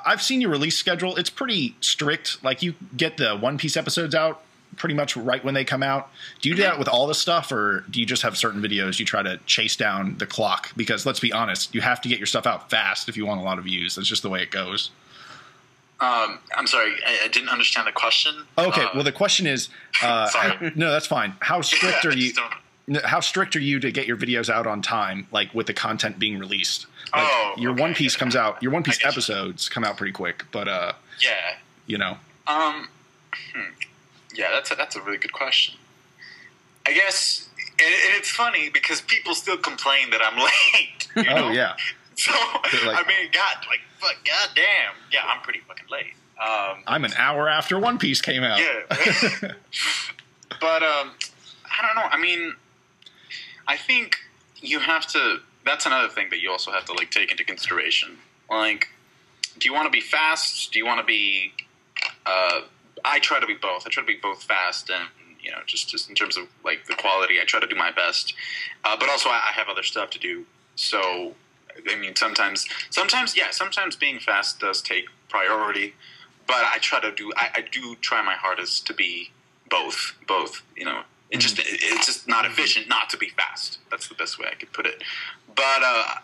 I've seen your release schedule. It's pretty strict. Like, you get the One Piece episodes out pretty much right when they come out. Do you do that with all the stuff, or do you just have certain videos you try to chase down the clock? Because let's be honest, you have to get your stuff out fast if you want a lot of views. That's just the way it goes. I'm sorry, I didn't understand the question. Okay, well, the question is, sorry. No, that's fine. How strict are you? How strict are you to get your videos out on time, like with the content being released? Like, your One Piece comes out. Your One Piece episodes come out pretty quick, but yeah, yeah, that's a really good question. I guess, and it's funny because people still complain that I'm late. You know? Oh yeah. So I mean, goddamn, yeah, I'm pretty fucking late. I'm an hour after One Piece came out. Yeah, but I don't know. I mean, I think you have to. That's another thing that you also have to take into consideration. Like, do you want to be fast? Do you want to be? I try to be both. I try to be both fast and just in terms of the quality. I try to do my best, but also I have other stuff to do. So I mean, sometimes being fast does take priority, but I try to do. I do try my hardest to be both. It's just not efficient not to be fast. That's the best way I could put it. But I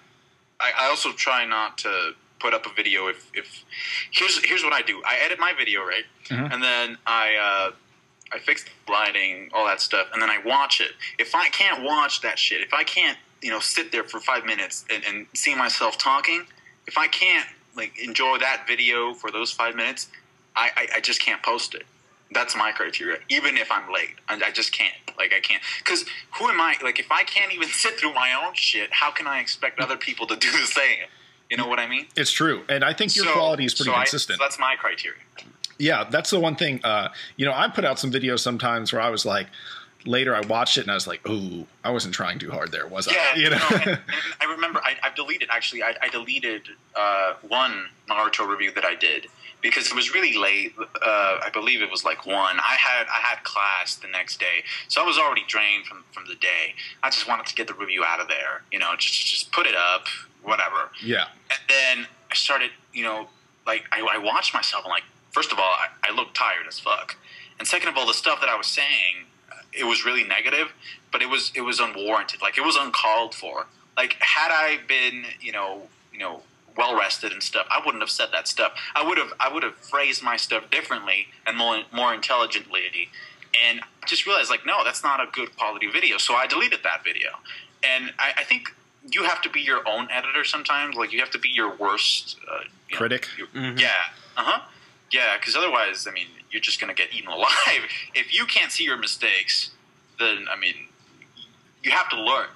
also try not to put up a video if here's what I do. I edit my video, right? Mm-hmm. And then I fix the lighting, all that stuff, and then I watch it. If I can't watch that shit, if I can't sit there for 5 minutes and see myself talking, if I can't enjoy that video for those 5 minutes, I just can't post it. That's my criteria. Even if I'm late, I just can't. I can't. Because who am I? If I can't even sit through my own shit, how can I expect other people to do the same? You know what I mean? It's true. And I think your quality is pretty consistent. So that's my criteria. Yeah, that's the one thing. I put out some videos sometimes where I was later I watched it and I was like, ooh, I wasn't trying too hard there, was I? And I remember I've deleted, actually, I deleted one Naruto review that I did. Because it was really late. I believe it was 1. I had class the next day, so I was already drained from the day. I just wanted to get the review out of there, just put it up, whatever. Yeah. And then I started, I watched myself and first of all, I looked tired as fuck, and second of all, the stuff that I was saying, it was really negative, but it was unwarranted. It was uncalled for. Had I been, well rested and stuff, I wouldn't have said that stuff. I would have phrased my stuff differently and more intelligently. And I just realized no, that's not a good quality video. So I deleted that video. And I think you have to be your own editor sometimes. You have to be your worst critic. Mm-hmm. Yeah. Yeah, because otherwise, I mean, you're just gonna get eaten alive. If you can't see your mistakes, then I mean, you have to learn.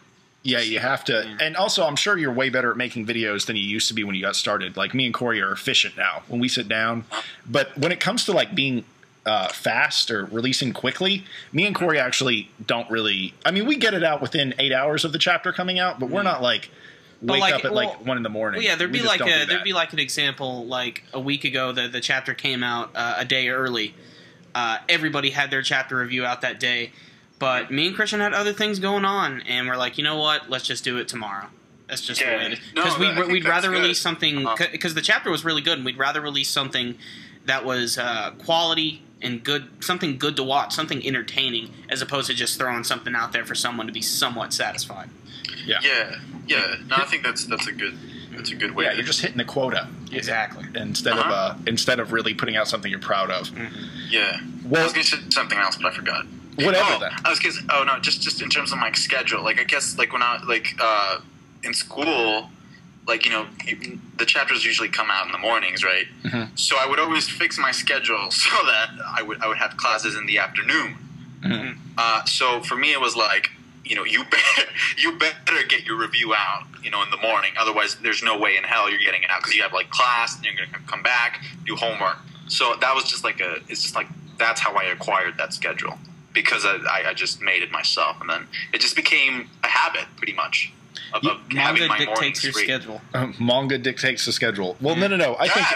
Yeah, you have to. Yeah. And also, I'm sure you're way better at making videos than you used to be when you got started. Me and Corey are efficient now when we sit down. But when it comes to being fast or releasing quickly, me and Corey actually don't really. I mean, we get it out within 8 hours of the chapter coming out, but we're not wake up at 1 in the morning. Well, yeah, there'd be an example a week ago the chapter came out a day early. Everybody had their chapter review out that day. But me and Christian had other things going on, and we're you know what? Let's just do it tomorrow. That's just the way it is. Because we'd rather release something because the chapter was really good, and we'd rather release something that was quality and good, something good to watch, something entertaining, as opposed to just throwing something out there for someone to be somewhat satisfied. Yeah. Yeah. No, I think that's a good way. Yeah, you're just hitting the quota. Exactly. Instead of really putting out something you're proud of. Yeah. Well, I was going to say something else, but I forgot. Whatever then. I was going to no, just in terms of my schedule. Like, I guess, like, when in school, like, the chapters usually come out in the mornings, right? Mm-hmm. So I would always fix my schedule so that I would have classes in the afternoon. Mm-hmm. So for me, it was like, you better get your review out, in the morning. Otherwise, there's no way in hell you're getting it out because you have like class and you're going to come back, do homework. So that was just that's how I acquired that schedule because I just made it myself, and then it just became a habit pretty much. Manga dictates your schedule. Manga dictates the schedule. Well, no. I think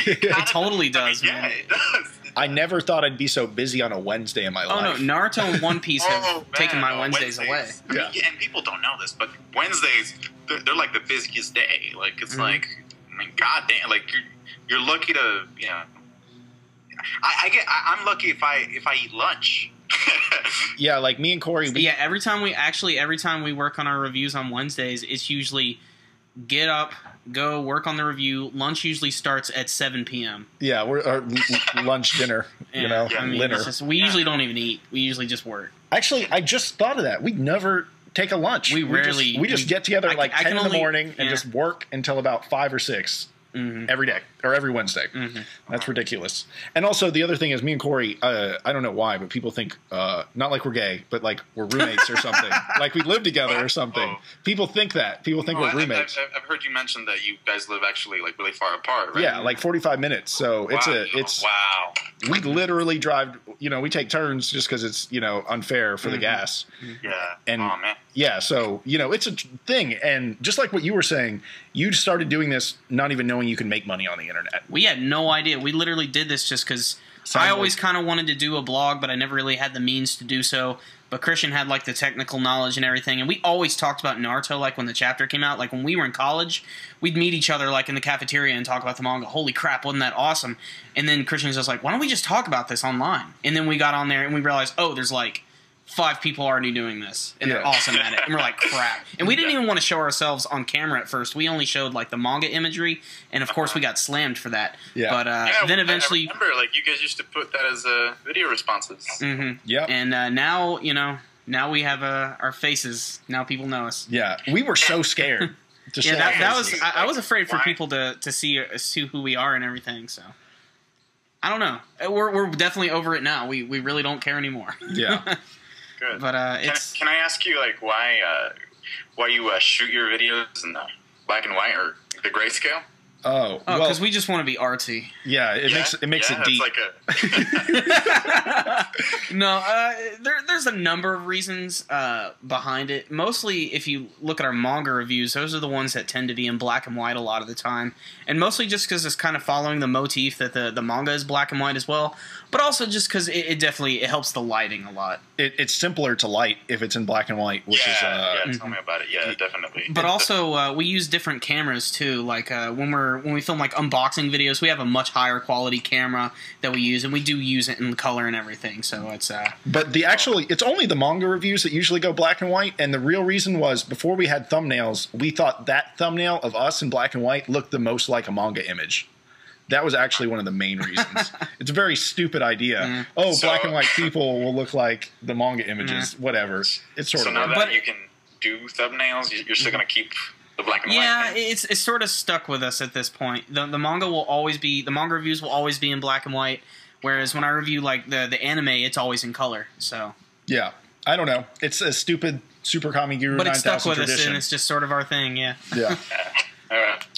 it totally does. Yeah, it does. I never thought I'd be so busy on a Wednesday in my life. Oh no, Naruto and One Piece have taken my Wednesdays away. Yeah. And people don't know this, but Wednesdays they're like the busiest day. Like it's like, I mean, goddamn, like you're lucky to, I'm lucky if I eat lunch. Yeah, like me and Corey. Every time we work on our reviews on Wednesdays, it's usually get up, go work on the review. Lunch usually starts at 7 p.m. Yeah, we're lunch, dinner. Dinner. We usually don't even eat. We usually just work. Actually, I just thought of that. We never take a lunch. We just get together at like 10 in the morning and just work until about 5 or 6. Mm-hmm. Every day or every Wednesday. Mm-hmm. That's ridiculous. And also the other thing is me and Corey, I don't know why, but people think not like we're gay, but like we're roommates or something. Like we live together or something. People think that. People think we're roommates. I've heard you mention that you guys live actually like really far apart, right? Yeah, like 45 minutes. So wow. We literally drive. We take turns just because it's unfair for the gas. Yeah. And oh man. Yeah, so it's a thing, and just like what you were saying, you started doing this not even knowing you could make money on the internet. We had no idea. We literally did this just because I always kind of wanted to do a blog, but I never really had the means to do so. But Christian had like the technical knowledge and everything, and we always talked about Naruto. Like when the chapter came out, like when we were in college, we'd meet each other like in the cafeteria and talk about the manga. Holy crap, wasn't that awesome? And then Christian's just like, why don't we just talk about this online? And then we got on there and we realized, oh, there's like 5 people already doing this, and they're awesome at it. And we're like, crap. And we didn't even want to show ourselves on camera at first. We only showed like the manga imagery, and of course we got slammed for that. Yeah. But then eventually, I remember like you guys used to put that as video responses. Mm-hmm. Yeah. And now now we have our faces. Now people know us. Yeah, we were so scared. That was I was afraid for people to see who we are and everything. So I don't know. We're definitely over it now. We really don't care anymore. Yeah. Good. But can I ask you like why you shoot your videos in black and white or the grayscale? Oh, because we just want to be artsy. Yeah, it makes it deep. No, there's a number of reasons behind it. Mostly, if you look at our manga reviews, those are the ones that tend to be in black and white a lot of the time, and mostly just because it's kind of following the motif that the manga is black and white as well. But also just because it definitely helps the lighting a lot. It's simpler to light if it's in black and white, which is tell me about it. Yeah, definitely. But also we use different cameras too. Like when we film like unboxing videos, we have a much higher quality camera that we use, and we do use it in color and everything. So it's But it's only the manga reviews that usually go black and white, and the real reason was before we had thumbnails, we thought that thumbnail of us in black and white looked the most like a manga image. That was actually one of the main reasons. It's a very stupid idea. Black and white people will look like the manga images. Whatever. It's sort of. Now that you can do thumbnails, you're still going to keep the black and white. Yeah, it's sort of stuck with us at this point. The manga reviews will always be in black and white, whereas when I review like the anime, it's always in color. So yeah, I don't know. It's a stupid SuperKamiGuru9000 but it's stuck with tradition. us, and it's just sort of our thing. Yeah. Yeah.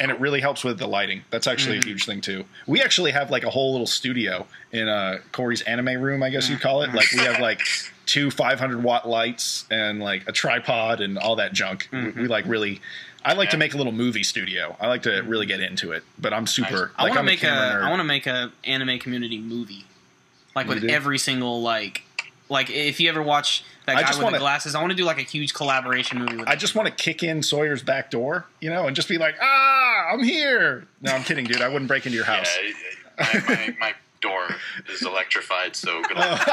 And it really helps with the lighting. That's actually a huge thing too. We actually have like a whole little studio in Corey's anime room, I guess you'd call it. Like we have like 2 500-watt lights and like a tripod and all that junk. We like really. I like to make a little movie studio. I like to really get into it, but I'm super. I want to make a anime community movie, like with every single like if you ever watch that guy with the glasses, I want to do like a huge collaboration movie with him. I just want to kick in Sawyer's back door, and just be like, I'm here. No, I'm kidding, dude. I wouldn't break into your house. Yeah, my door is electrified, so good luck.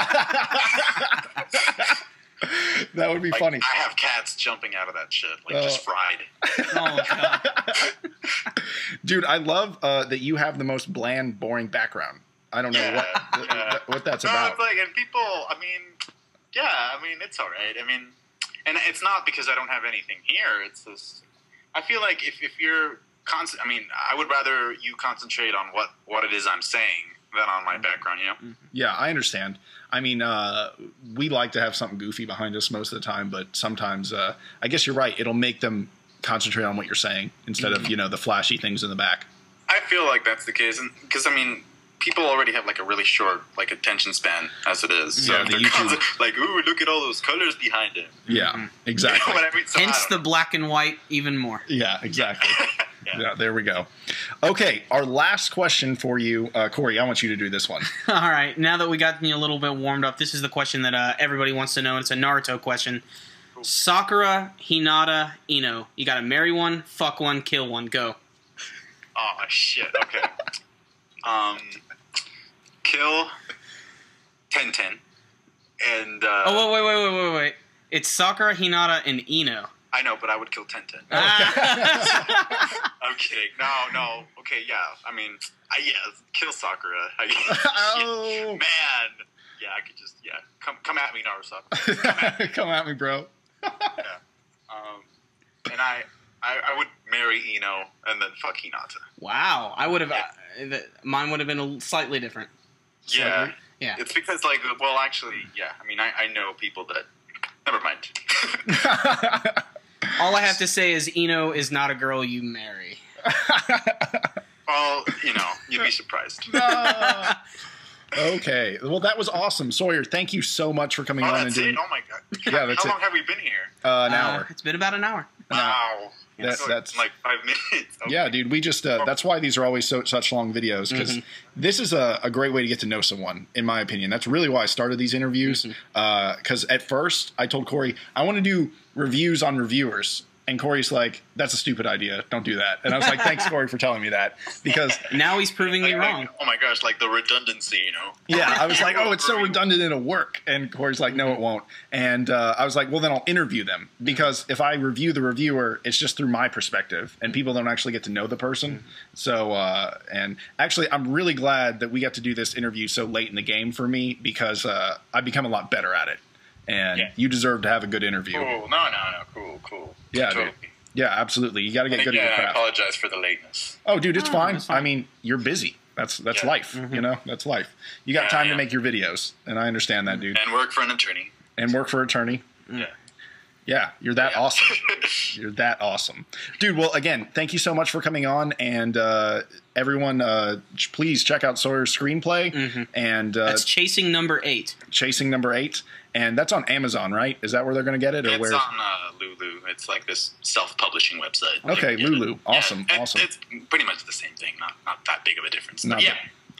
That would be like, funny. I have cats jumping out of that shit, like just fried. Oh god. Dude, I love that you have the most bland, boring background. I don't know what that's about. It's like, and people, I mean, it's all right. I mean, and it's not because I don't have anything here. It's just, I feel like if you're I mean, I would rather you concentrate on what it is I'm saying than on my background, you know? Yeah, I understand. I mean, we like to have something goofy behind us most of the time, but sometimes, I guess you're right. It'll make them concentrate on what you're saying instead of, the flashy things in the back. I feel like that's the case. Because, I mean, people already have, like, a really short, like, attention span as it is. So they're like, ooh, look at all those colors behind it. Yeah, exactly. You know what I mean? So Hence the black and white even more. Yeah, exactly. Yeah, there we go. Okay, our last question for you, Corey. I want you to do this one. All right, now that we got me a little bit warmed up, this is the question that everybody wants to know. It's a Naruto question. Cool. Sakura, Hinata, Ino. You got to marry one, fuck one, kill one. Go. Oh shit. Okay. Kill Tenten and. Oh wait. It's Sakura, Hinata, and Ino. I know, but I would kill Tenten. I'm kidding. No. Okay, yeah. I mean, kill Sakura. Oh. Man. Yeah, I could just, Come at me, Naruto. Come at me, bro. Yeah. And I would marry Ino and then fuck Hinata. Wow. I would have, mine would have been slightly different. Yeah. Yeah. It's because, like, well, actually, yeah. I mean, I know people that, never mind. All I have to say is Ino is not a girl you marry. Well, you'd be surprised. No. Okay. Well, that was awesome. Sawyer, thank you so much for coming on and doing. Oh my god. Yeah, that's How long have we been here? An hour. It's been about an hour. Wow. That's like 5 minutes. Okay. Yeah, dude. We just that's why these are always such long videos, because this is a great way to get to know someone, in my opinion. That's really why I started these interviews. Because at first I told Corey I want to do reviews on reviewers. And Corey's like, that's a stupid idea. Don't do that. And I was like, thanks, Corey, for telling me that. Because now he's proving me wrong. Oh, my gosh, like the redundancy, Yeah, I was like, oh, it's so redundant, it'll work. And Corey's like, no, it won't. And I was like, well, then I'll interview them. Because if I review the reviewer, it's just through my perspective. And people don't actually get to know the person. So, and actually, I'm really glad that we got to do this interview so late in the game for me. Because I've become a lot better at it. And you deserve to have a good interview. Cool. No. Cool. Yeah, totally. Dude. Yeah, absolutely. You got to get good at your craft. I apologize for the lateness. Oh, dude, it's fine. I mean, you're busy. That's life. That's life. You got time to make your videos, and I understand that, dude. And work for an attorney. Yeah. Yeah, you're that awesome. You're that awesome. Dude, well, again, thank you so much for coming on. And everyone, please check out Sawyer's screenplay. And that's Chasing Number 8. Chasing Number 8. And that's on Amazon, right? Is that where they're going to get it? Or it's on Lulu. It's like this self-publishing website. Okay, Lulu. Awesome. Awesome. It's pretty much the same thing. Not that big of a difference.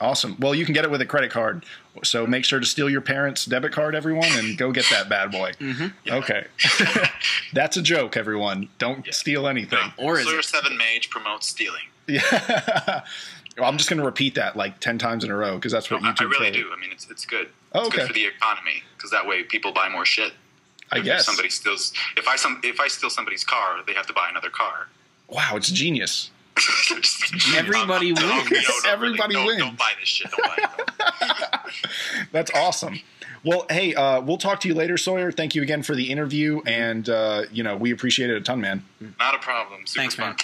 Awesome. Well, you can get it with a credit card. So make sure to steal your parents' debit card, everyone, and go get that bad boy. Okay. That's a joke, everyone. Don't steal anything. No. Or Sawyer7mage promotes stealing. Yeah. Well, I'm just going to repeat that like 10 times in a row because that's what YouTube I really do. I mean, it's good. It's good for the economy because that way people buy more shit. I guess. If somebody steals, if I steal somebody's car, they have to buy another car. Wow, it's genius. Everybody wins. Everybody wins. Don't buy this shit. Don't buy it. That's awesome. Well, hey, we'll talk to you later, Sawyer. Thank you again for the interview, and we appreciate it a ton, man. Not a problem. Super Thanks, fun. man.